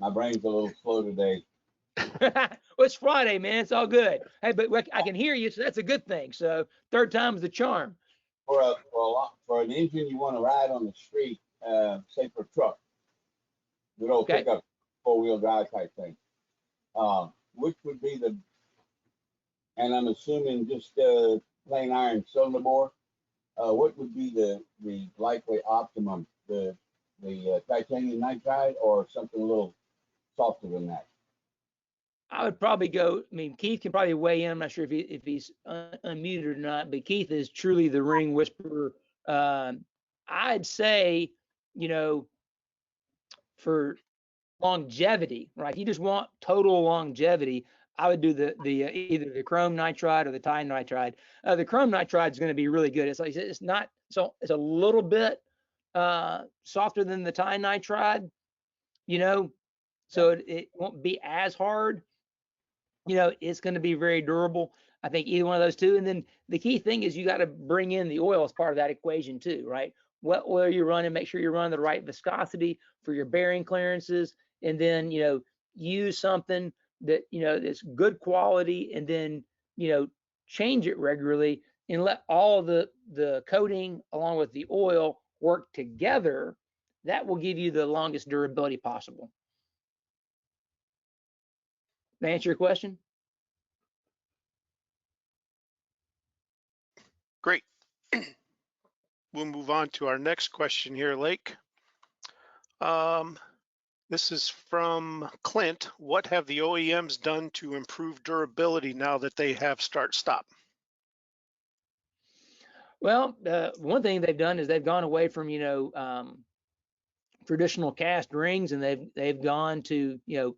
My brain's a little slow today. Well, it's Friday, man. It's all good. Hey, but I can hear you, so that's a good thing. So third time's the charm. For an engine you want to ride on the street, say for a truck, good old Okay. pickup, 4-wheel drive type thing. Which would be the, and I'm assuming just plain iron cylinder bore. What would be the likely optimum, the titanium nitride or something a little softer than that? I would probably go. I mean, Keith can probably weigh in. I'm not sure if he's unmuted or not, but Keith is truly the ring whisperer. I'd say, you know, for longevity, right? You just want total longevity. I would do the either the chrome nitride or the titanium nitride. The chrome nitride is going to be really good. It's like it's not so it's a little bit softer than the titanium nitride, you know, so it won't be as hard. You know, it's going to be very durable. I think either one of those two. And then the key thing is you got to bring in the oil as part of that equation too, right? What oil you're running, make sure you're running the right viscosity for your bearing clearances, and then, you know, use something that, you know, that's good quality, and then, you know, change it regularly and let all the coating along with the oil work together. That will give you the longest durability possible. Did I answer your question? Great. We'll move on to our next question here, Lake. This is from Clint. What have the OEMs done to improve durability now that they have start-stop? Well, one thing they've done is they've gone away from, you know, traditional cast rings, and they've gone to, you know,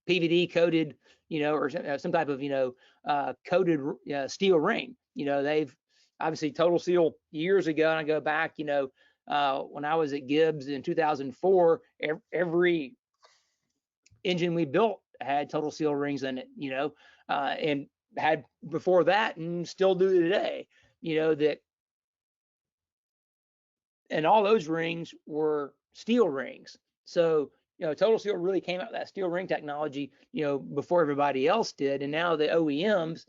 PVD coated, you know, or some type of, you know, coated steel ring. You know, they've obviously Total Seal years ago, and I go back, you know, when I was at Gibbs in 2004, every engine we built had Total Seal rings in it, you know, and had before that, and still do today, you know, that, and all those rings were steel rings. So, you know, Total Seal really came out with that steel ring technology, you know, before everybody else did. And now the OEMs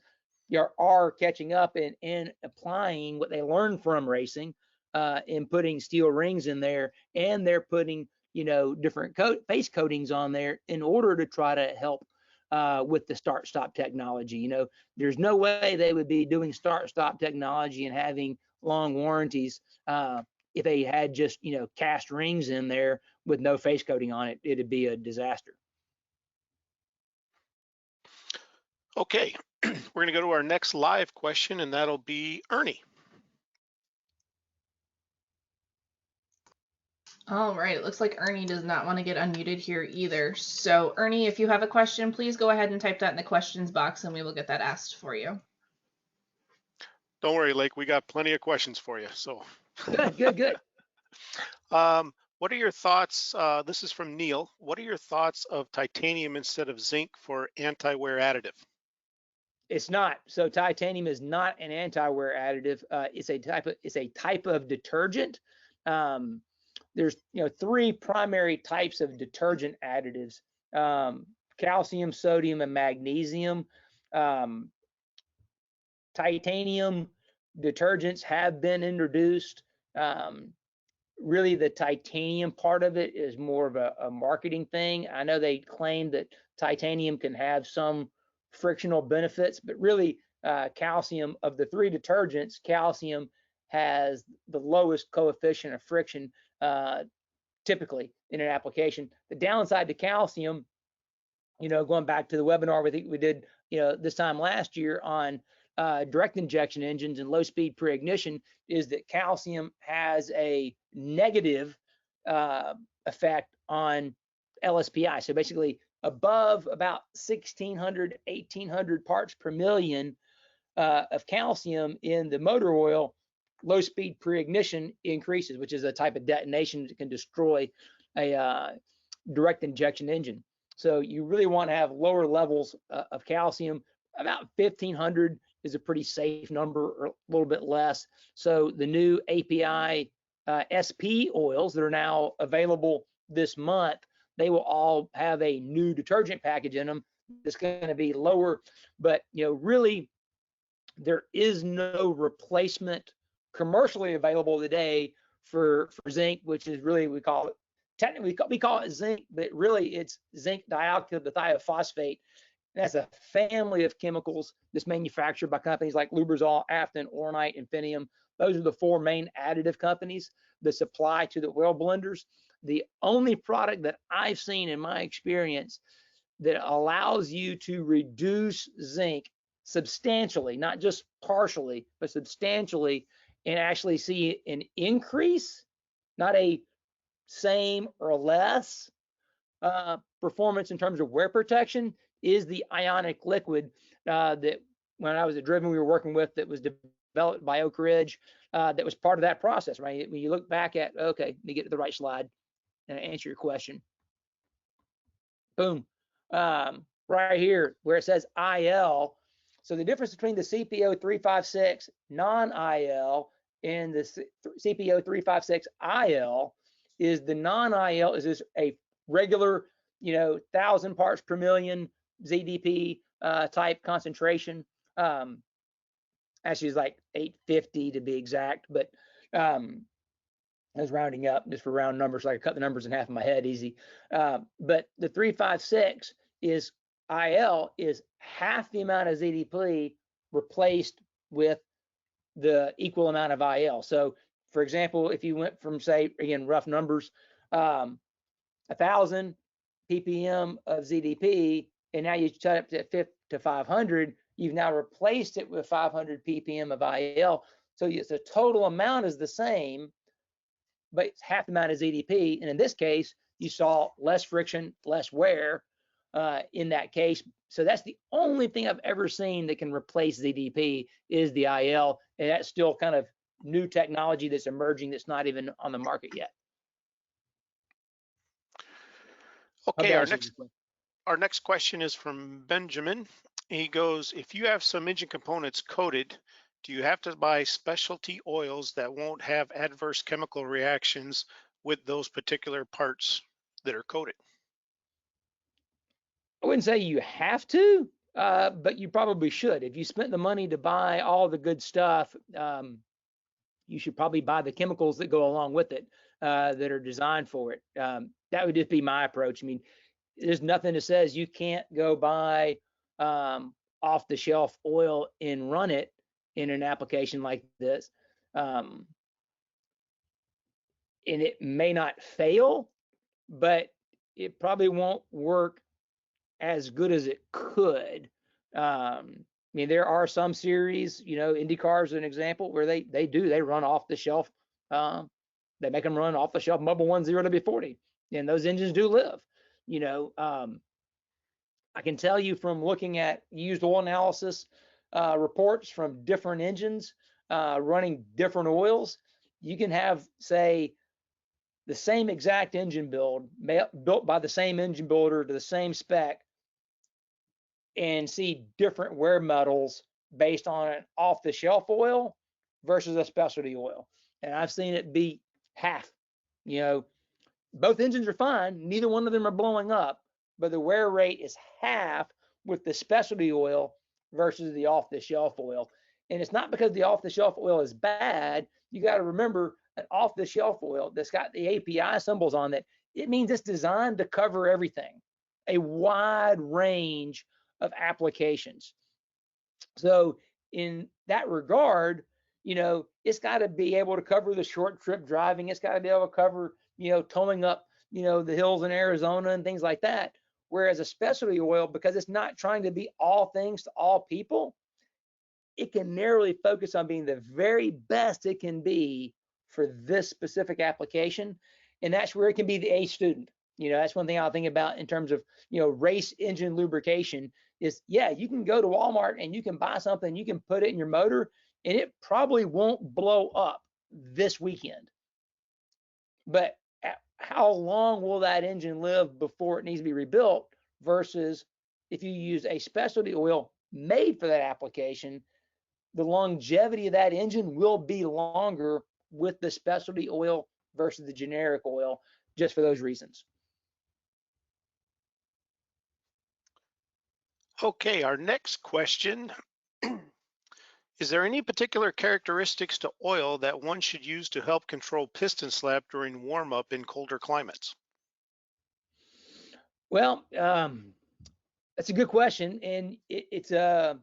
are catching up and applying what they learned from racing, and putting steel rings in there, and they're putting, you know, different face coatings on there in order to try to help with the start-stop technology. You know, there's no way they would be doing start-stop technology and having long warranties if they had just, you know, cast rings in there with no face coating on it. It'd be a disaster. Okay, we're going to go to our next live question, and that'll be Ernie. All right, it looks like Ernie does not want to get unmuted here either. So Ernie, if you have a question, please go ahead and type that in the questions box and we will get that asked for you. Don't worry, Lake, we got plenty of questions for you. So Good. What are your thoughts? This is from Neil. What are your thoughts of titanium instead of zinc for anti-wear additive? It's not. So titanium is not an anti-wear additive. It's a type of detergent. There's, you know, 3 primary types of detergent additives: calcium, sodium, and magnesium. Titanium detergents have been introduced. Really, the titanium part of it is more of a marketing thing. I know they claim that titanium can have some frictional benefits, but really, calcium, of the 3 detergents, calcium has the lowest coefficient of friction typically in an application. The downside to calcium, you know, going back to the webinar we did, you know, this time last year on direct injection engines and low speed pre-ignition, is that calcium has a negative effect on LSPI. So basically, above about 1,600, 1,800 parts per million of calcium in the motor oil, low speed pre-ignition increases, which is a type of detonation that can destroy a direct injection engine. So you really want to have lower levels of calcium. About 1,500 is a pretty safe number, or a little bit less. So the new API SP oils that are now available this month, they will all have a new detergent package in them that's going to be lower. But, you know, really, there is no replacement commercially available today for zinc, which is really, we call it, technically we call it zinc, but really it's zinc dialkylthiophosphate. That's a family of chemicals that's manufactured by companies like Lubrizol, Afton, Oronite, Infinium. Those are the 4 main additive companies that supply to the oil blenders. The only product that I've seen in my experience that allows you to reduce zinc substantially, not just partially, but substantially, and actually see an increase, not a same or less performance in terms of wear protection, is the ionic liquid that when I was at Driven we were working with, that was developed by Oak Ridge, that was part of that process, right? When you look back at, okay, let me get to the right slide and answer your question. Boom. Right here where it says IL. So the difference between the CPO 356 non-IL and the CPO 356 IL is the non-IL is just a regular, 1,000 parts per million ZDP type concentration. Actually, it's like 850 to be exact, but I was rounding up just for round numbers, so I could cut the numbers in half in my head easy. But the 356 is IL is half the amount of ZDP replaced with the equal amount of IL. So, for example, if you went from, say, again, rough numbers, 1,000 ppm of ZDP, and now you set it to 500, you've now replaced it with 500 ppm of IL. So the total amount is the same, but it's half the amount of ZDP. And in this case, you saw less friction, less wear in that case. So that's the only thing I've ever seen that can replace ZDP is the IL. And that's still kind of new technology that's emerging that's not even on the market yet. Okay, our next question is from Benjamin. He goes, if you have some engine components coated, do you have to buy specialty oils that won't have adverse chemical reactions with those particular parts that are coated? I wouldn't say you have to, but you probably should. If you spent the money to buy all the good stuff, you should probably buy the chemicals that go along with it that are designed for it. That would just be my approach. I mean, there's nothing that says you can't go buy off-the-shelf oil and run it in an application like this. And it may not fail, but it probably won't work as good as it could. I mean, there are some series, IndyCar is an example where they run off the shelf. They make them run off the shelf Mobil 10 W40, and those engines do live. I can tell you from looking at used oil analysis reports from different engines running different oils, you can have, say, the same exact engine built by the same engine builder to the same spec, and see different wear metals based on an off-the-shelf oil versus a specialty oil. And I've seen it be half. Both engines are fine. Neither one of them are blowing up, but the wear rate is half with the specialty oil versus the off-the-shelf oil. And it's not because the off-the-shelf oil is bad. You got to remember, an off-the-shelf oil that's got the API symbols on it, it means it's designed to cover everything, a wide range of applications. So in that regard, it's got to be able to cover the short trip driving. It's got to be able to cover, towing up, the hills in Arizona and things like that. Whereas a specialty oil, because it's not trying to be all things to all people, it can narrowly focus on being the very best it can be for this specific application. And that's where it can be the A student. That's one thing I'll think about in terms of, race engine lubrication is, yeah, you can go to Walmart and you can buy something, you can put it in your motor, and it probably won't blow up this weekend. But how long will that engine live before it needs to be rebuilt versus if you use a specialty oil made for that application, the longevity of that engine will be longer with the specialty oil versus the generic oil, just for those reasons. Okay, our next question. Is there any particular characteristics to oil that one should use to help control piston slap during warm-up in colder climates? Well, that's a good question, and it's a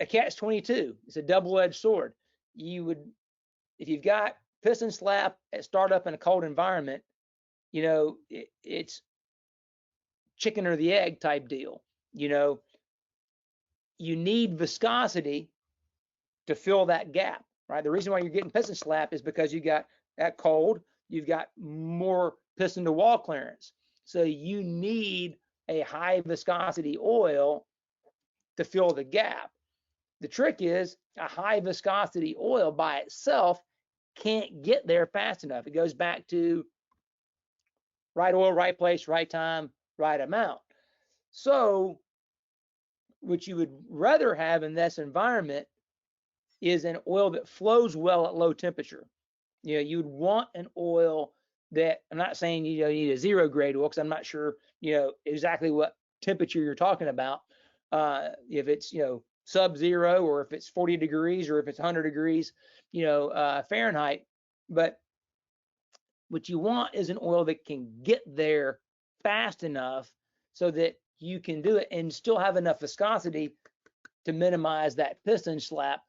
catch-22. It's a double-edged sword. If you've got piston slap at startup in a cold environment, it's chicken or the egg type deal. You need viscosity to fill that gap, right? The reason why you're getting piston slap is because you got that cold, you've got more piston to wall clearance. So you need a high viscosity oil to fill the gap. The trick is a high viscosity oil by itself can't get there fast enough. It goes back to right oil, right place, right time, right amount. So what you would rather have in this environment is an oil that flows well at low temperature. You know, you'd want an oil that, I'm not saying you need a 0 grade oil, because I'm not sure exactly what temperature you're talking about. If it's sub-zero, or if it's 40 degrees, or if it's 100 degrees Fahrenheit. But what you want is an oil that can get there fast enough so that you can do it and still have enough viscosity to minimize that piston slap.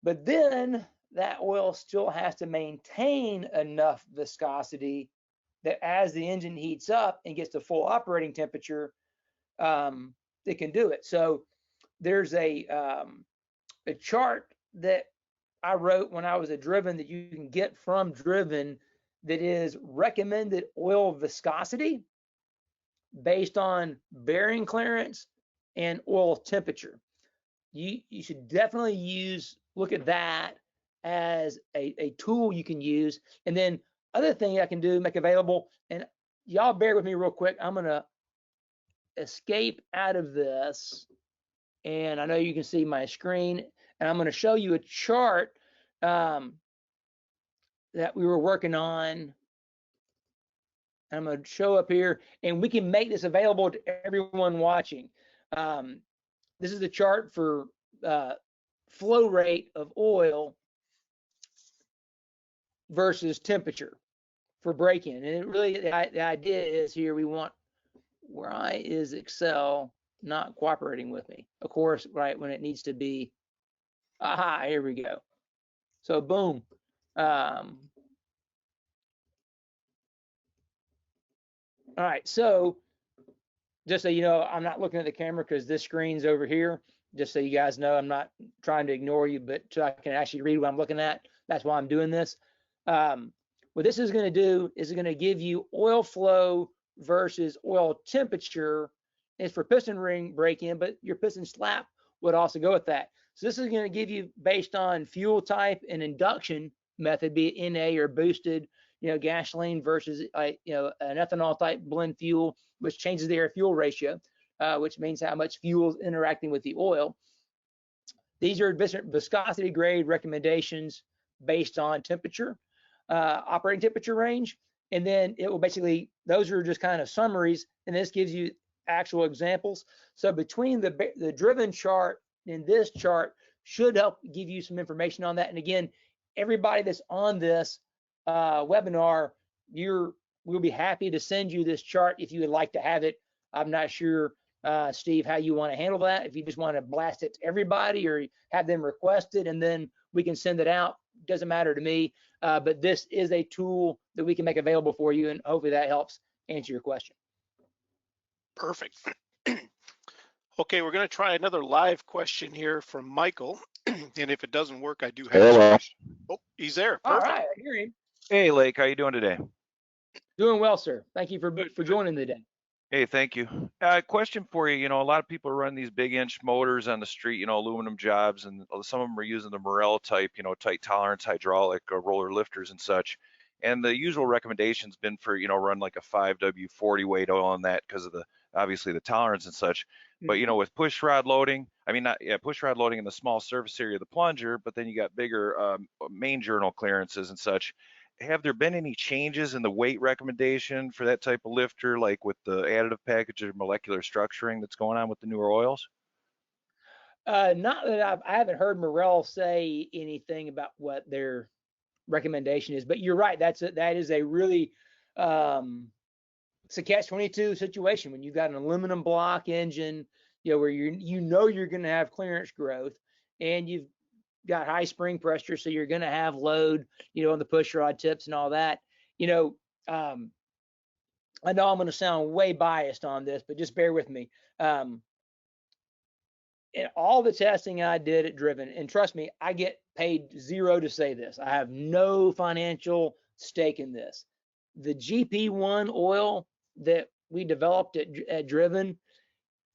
But then that oil still has to maintain enough viscosity that as the engine heats up and gets to full operating temperature, it can do it. So there's a chart that I wrote when I was at Driven that you can get from Driven that is recommended oil viscosity based on bearing clearance and oil temperature. You should definitely look at that as a tool you can use. And then other thing I can do, make available, and y'all bear with me real quick. I'm gonna escape out of this, and I know you can see my screen, and I'm gonna show you a chart that we were working on. I'm gonna show up here, and we can make this available to everyone watching. This is the chart for flow rate of oil versus temperature for break-in. And it really, the idea is here, we want, why is Excel not cooperating with me? Of course, right when it needs to be, aha, here we go. So boom. All right, so just so you know, I'm not looking at the camera because this screen's over here. Just so you guys know, I'm not trying to ignore you, but so I can actually read what I'm looking at. That's why I'm doing this. What this is going to do is going to give you oil flow versus oil temperature. It's for piston ring break-in, but your piston slap would also go with that. So this is going to give you based on fuel type and induction method, be it NA or boosted, gasoline versus an ethanol type blend fuel, which changes the air fuel ratio, which means how much fuel is interacting with the oil. These are viscosity grade recommendations based on temperature, operating temperature range, and then it will basically, those are just kind of summaries, and this gives you actual examples. So between the Driven chart and this chart should help give you some information on that. And again, everybody that's on this webinar, we'll be happy to send you this chart if you would like to have it. I'm not sure, Steve, how you want to handle that. If you just want to blast it to everybody or have them request it and then we can send it out, doesn't matter to me. But this is a tool that we can make available for you, and hopefully that helps answer your question. Perfect. Okay, we're going to try another live question here from Michael. And if it doesn't work, I do have his question. Oh, he's there. Perfect. All right, I hear him. Hey, Lake, how you doing today? Doing well, sir. Thank you for joining today. Hey, thank you. Question for you. A lot of people run these big inch motors on the street, aluminum jobs, and some of them are using the Morel type, tight tolerance hydraulic roller lifters and such. And the usual recommendation's been for, run like a 5W40 weight oil on that because of obviously the tolerance and such. But, with push rod loading, push rod loading in the small surface area of the plunger, but then you got bigger main journal clearances and such. Have there been any changes in the weight recommendation for that type of lifter, like with the additive package or molecular structuring that's going on with the newer oils? Not that I haven't heard Morel say anything about what their recommendation is, but you're right. That is a really it's a catch-22 situation when you've got an aluminum block engine, where you're going to have clearance growth, and you've got high spring pressure, so you're going to have load, on the push rod tips and all that. I know I'm going to sound way biased on this, but just bear with me. In all the testing I did at Driven, and trust me, I get paid zero to say this. I have no financial stake in this. The GP1 oil that we developed at Driven,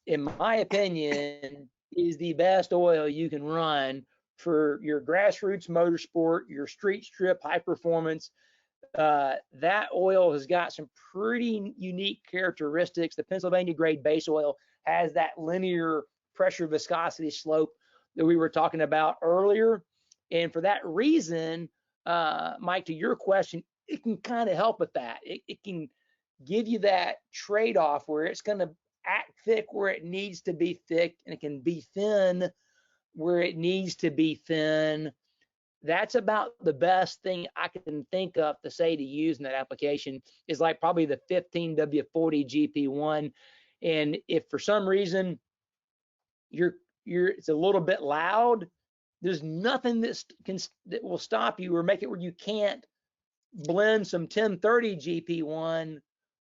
in my opinion, is the best oil you can run for your grassroots motorsport, your street strip high performance. That oil has got some pretty unique characteristics. The Pennsylvania grade base oil has that linear pressure viscosity slope that we were talking about earlier. And for that reason, Mike, to your question, it can kind of help with that. It can give you that trade-off where it's going to act thick where it needs to be thick, and it can be thin where it needs to be thin. That's about the best thing I can think of to say to use in that application, is like probably the 15W40 GP1. And if for some reason it's a little bit loud, there's nothing that will stop you or make it where you can't blend some 1030 GP1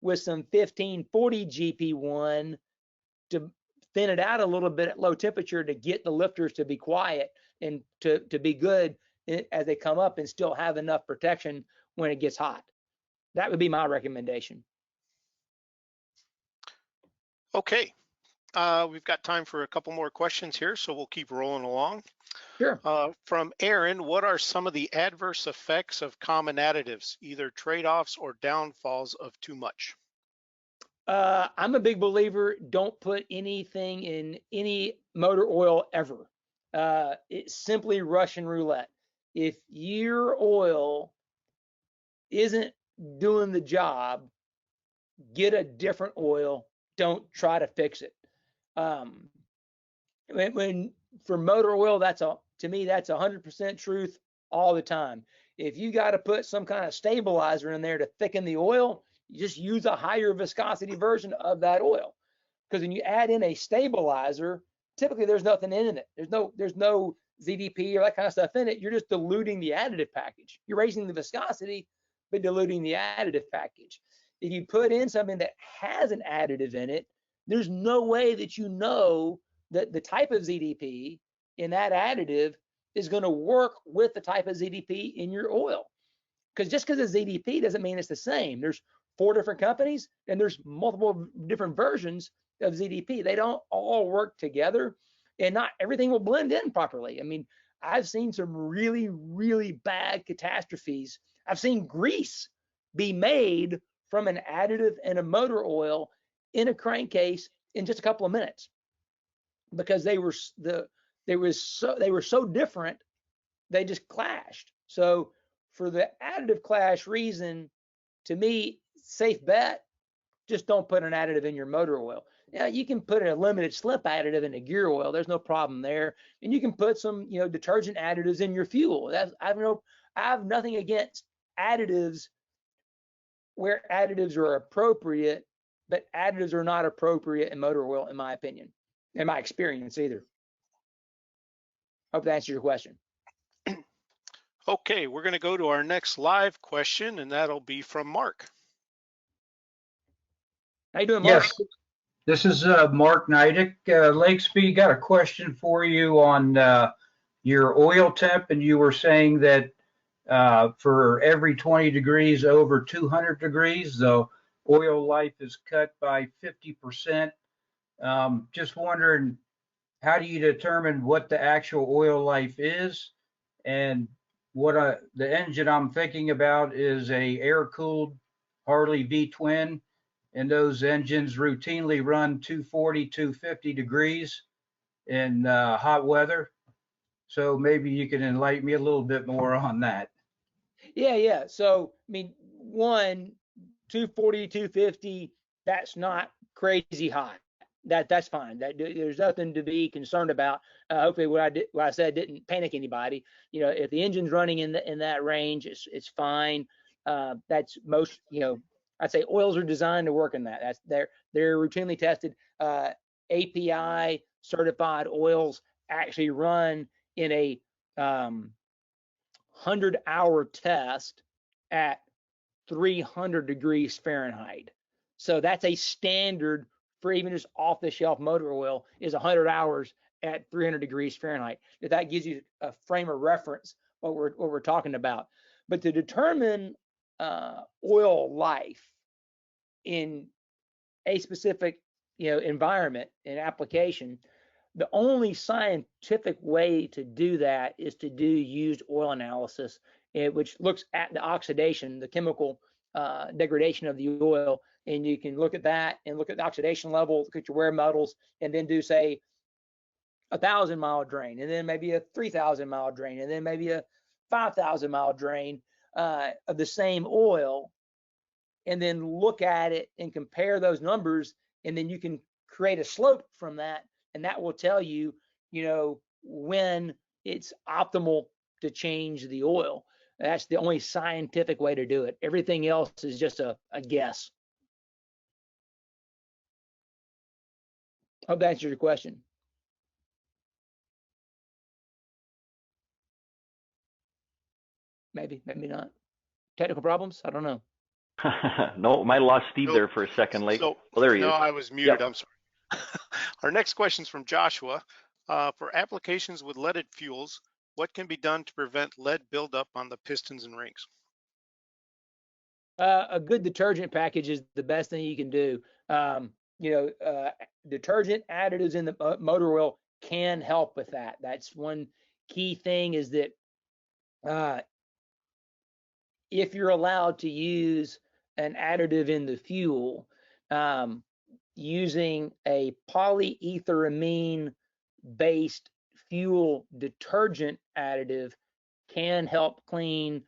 with some 1540 GP1 to thin it out a little bit at low temperature to get the lifters to be quiet and to be good as they come up and still have enough protection when it gets hot. That would be my recommendation. Okay, we've got time for a couple more questions here, so we'll keep rolling along. Sure. From Aaron, what are some of the adverse effects of common additives, either trade-offs or downfalls of too much? I'm a big believer, don't put anything in any motor oil ever. It's simply Russian roulette. If your oil isn't doing the job, get a different oil. Don't try to fix it. When for motor oil, to me, that's 100% truth all the time. If you got to put some kind of stabilizer in there to thicken the oil, you just use a higher viscosity version of that oil. Because when you add in a stabilizer, typically there's nothing in it. There's no ZDP or that kind of stuff in it. You're just diluting the additive package. You're raising the viscosity, but diluting the additive package. If you put in something that has an additive in it, there's no way that you know that the type of ZDP in that additive is going to work with the type of ZDP in your oil. Because just because it's ZDP doesn't mean it's the same. There's 4 different companies and there's multiple different versions of ZDP. They don't all work together, and not everything will blend in properly. I mean, I've seen some really, really bad catastrophes. I've seen grease be made from an additive and a motor oil in a crankcase in just a couple of minutes, because they were so different, they just clashed. So for the additive clash reason, to me, safe bet, just don't put an additive in your motor oil. Now, you can put a limited slip additive in a gear oil. There's no problem there. And you can put some, detergent additives in your fuel. I have nothing against additives where additives are appropriate, but additives are not appropriate in motor oil, in my opinion, in my experience either. Hope that answers your question. Okay, we're going to go to our next live question, and that'll be from Mark. How you doing, Mark? Yes, this is Mark Neidick. Lake Speed, got a question for you on your oil temp, and you were saying that for every 20 degrees over 200 degrees, the oil life is cut by 50%. Just wondering, how do you determine what the actual oil life is? And what the engine I'm thinking about is a air-cooled Harley V-twin, and those engines routinely run 240, 250 degrees in hot weather. So maybe you can enlighten me a little bit more on that. Yeah. So, I mean, 240, 250, that's not crazy hot. That's fine. There's nothing to be concerned about. Hopefully, what I said didn't panic anybody. If the engine's running in that range, it's fine. That's most. I'd say oils are designed to work in that. They're routinely tested. API certified oils actually run in a 100-hour test at 300 degrees Fahrenheit. So that's a standard for even just off-the-shelf motor oil, is 100 hours at 300 degrees Fahrenheit. If that gives you a frame of reference what we're talking about. But to determine oil life in a specific, environment and application, the only scientific way to do that is to do used oil analysis, which looks at the oxidation, the chemical degradation of the oil, and you can look at that and look at the oxidation level, look at your wear metals, and then do, say, 1,000-mile drain, and then maybe a 3,000-mile drain, and then maybe a 5,000-mile drain of the same oil, and then look at it and compare those numbers, and then you can create a slope from that, and that will tell you, when it's optimal to change the oil. That's the only scientific way to do it. Everything else is just a guess. Hope that answers your question. Maybe, maybe not. Technical problems? I don't know. No, might have lost Steve Nope. there for a second, Lake. So, Well, there he no, is. I was muted. Yep. I'm sorry. Our next question is from Joshua. For applications with leaded fuels, what can be done to prevent lead buildup on the pistons and rings? A good detergent package is the best thing you can do. Detergent additives in the motor oil can help with that. That's one key thing, is that if you're allowed to use an additive in the fuel, using a polyetheramine based fuel detergent additive can help clean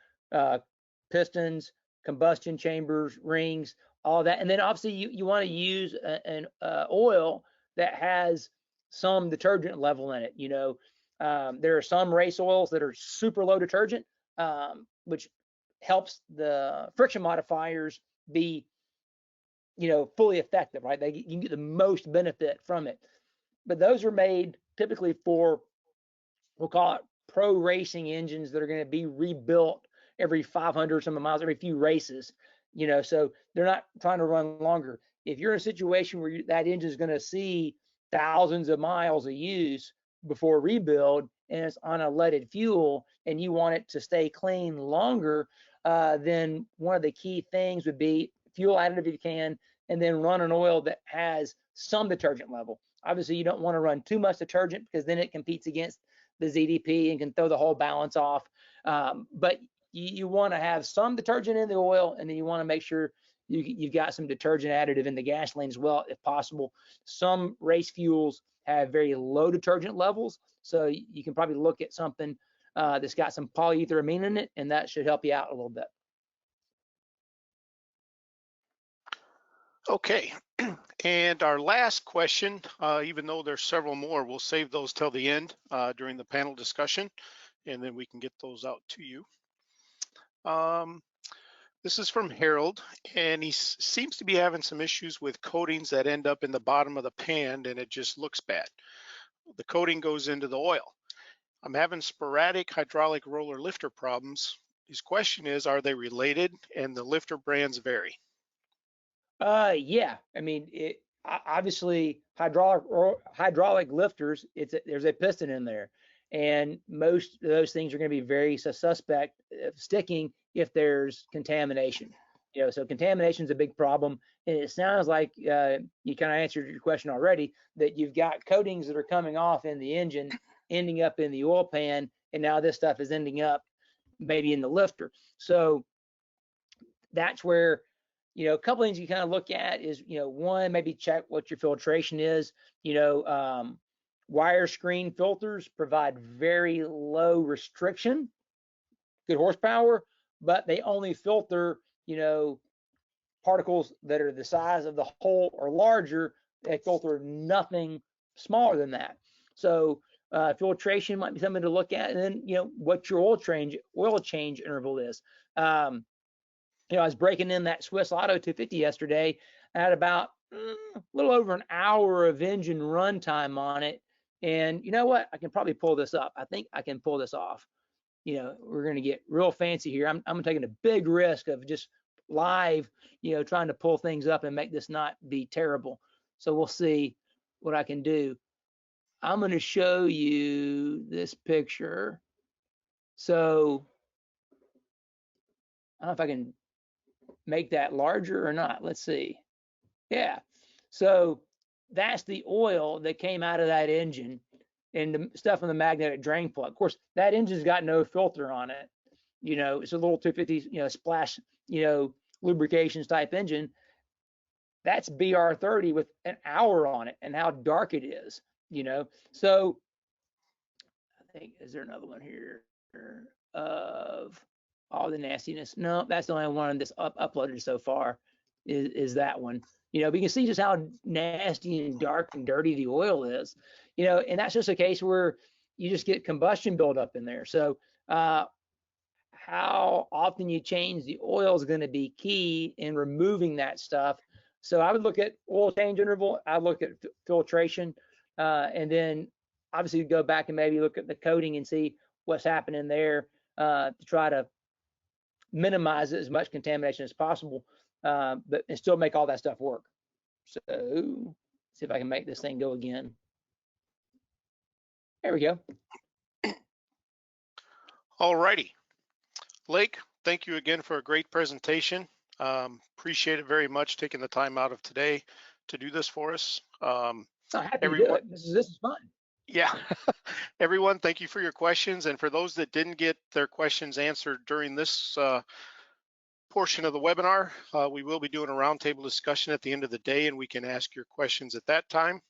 pistons, combustion chambers, rings, all that. And then obviously you want to use an oil that has some detergent level in it. There are some race oils that are super low detergent, which helps the friction modifiers be, fully effective, right? You can get the most benefit from it. But those are made typically for, we'll call it pro racing engines that are going to be rebuilt every 500 some miles, every few races, so they're not trying to run longer. If you're in a situation where that engine is going to see thousands of miles of use before rebuild, and it's on a leaded fuel, and you want it to stay clean longer, then one of the key things would be fuel additive if you can, and then run an oil that has some detergent level. Obviously, you don't want to run too much detergent, because then it competes against the ZDP and can throw the whole balance off. But you want to have some detergent in the oil, and then you want to make sure you've got some detergent additive in the gasoline as well, if possible. Some race fuels have very low detergent levels, so you can probably look at something that's got some polyetheramine in it, and that should help you out a little bit. Okay, and our last question, even though there's several more, we'll save those till the end during the panel discussion, and then we can get those out to you. This is from Harold, and he seems to be having some issues with coatings that end up in the bottom of the pan, and it just looks bad. The coating goes into the oil. I'm having sporadic hydraulic roller lifter problems. His question is, are they related, and the lifter brands vary? Yeah, I mean, obviously hydraulic lifters, there's a piston in there, and most of those things are going to be very suspect of sticking if there's contamination. So contamination is a big problem, and it sounds like you kind of answered your question already, that you've got coatings that are coming off in the engine, ending up in the oil pan, and now this stuff is ending up maybe in the lifter. So that's where, a couple things you kind of look at is, one, maybe check what your filtration is. Wire screen filters provide very low restriction, good horsepower, but they only filter, particles that are the size of the hole or larger. They filter nothing smaller than that. So filtration might be something to look at, and then, what your oil change interval is. I was breaking in that Swiss Auto 250 yesterday. I had about a little over an hour of engine runtime on it. And you know what? I can probably pull this up. I think I can pull this off. We're going to get real fancy here. I'm taking a big risk of just live, trying to pull things up and make this not be terrible. So we'll see what I can do. I'm going to show you this picture. So I don't know if I can make that larger or not. Let's see. Yeah. So that's the oil that came out of that engine and the stuff in the magnetic drain plug. Of course, that engine's got no filter on it. You know, it's a little 250, splash, lubrications type engine. That's BR30 with an hour on it and how dark it is, So I think, is there another one here of all the nastiness? No, that's the only one that's uploaded so far is that one. But you can see just how nasty and dark and dirty the oil is, and that's just a case where you just get combustion buildup in there. So how often you change the oil is going to be key in removing that stuff. So I would look at oil change interval, I look at filtration, and then obviously go back and maybe look at the coating and see what's happening there to try to minimize as much contamination as possible, but and still make all that stuff work. So see if I can make this thing go again. There we go. All righty. Lake, thank you again for a great presentation. Appreciate it very much, taking the time out of today to do this for us. I'm happy to do it. This is fun. Yeah. Everyone, thank you for your questions. And for those that didn't get their questions answered during this portion of the webinar, we will be doing a roundtable discussion at the end of the day, and we can ask your questions at that time.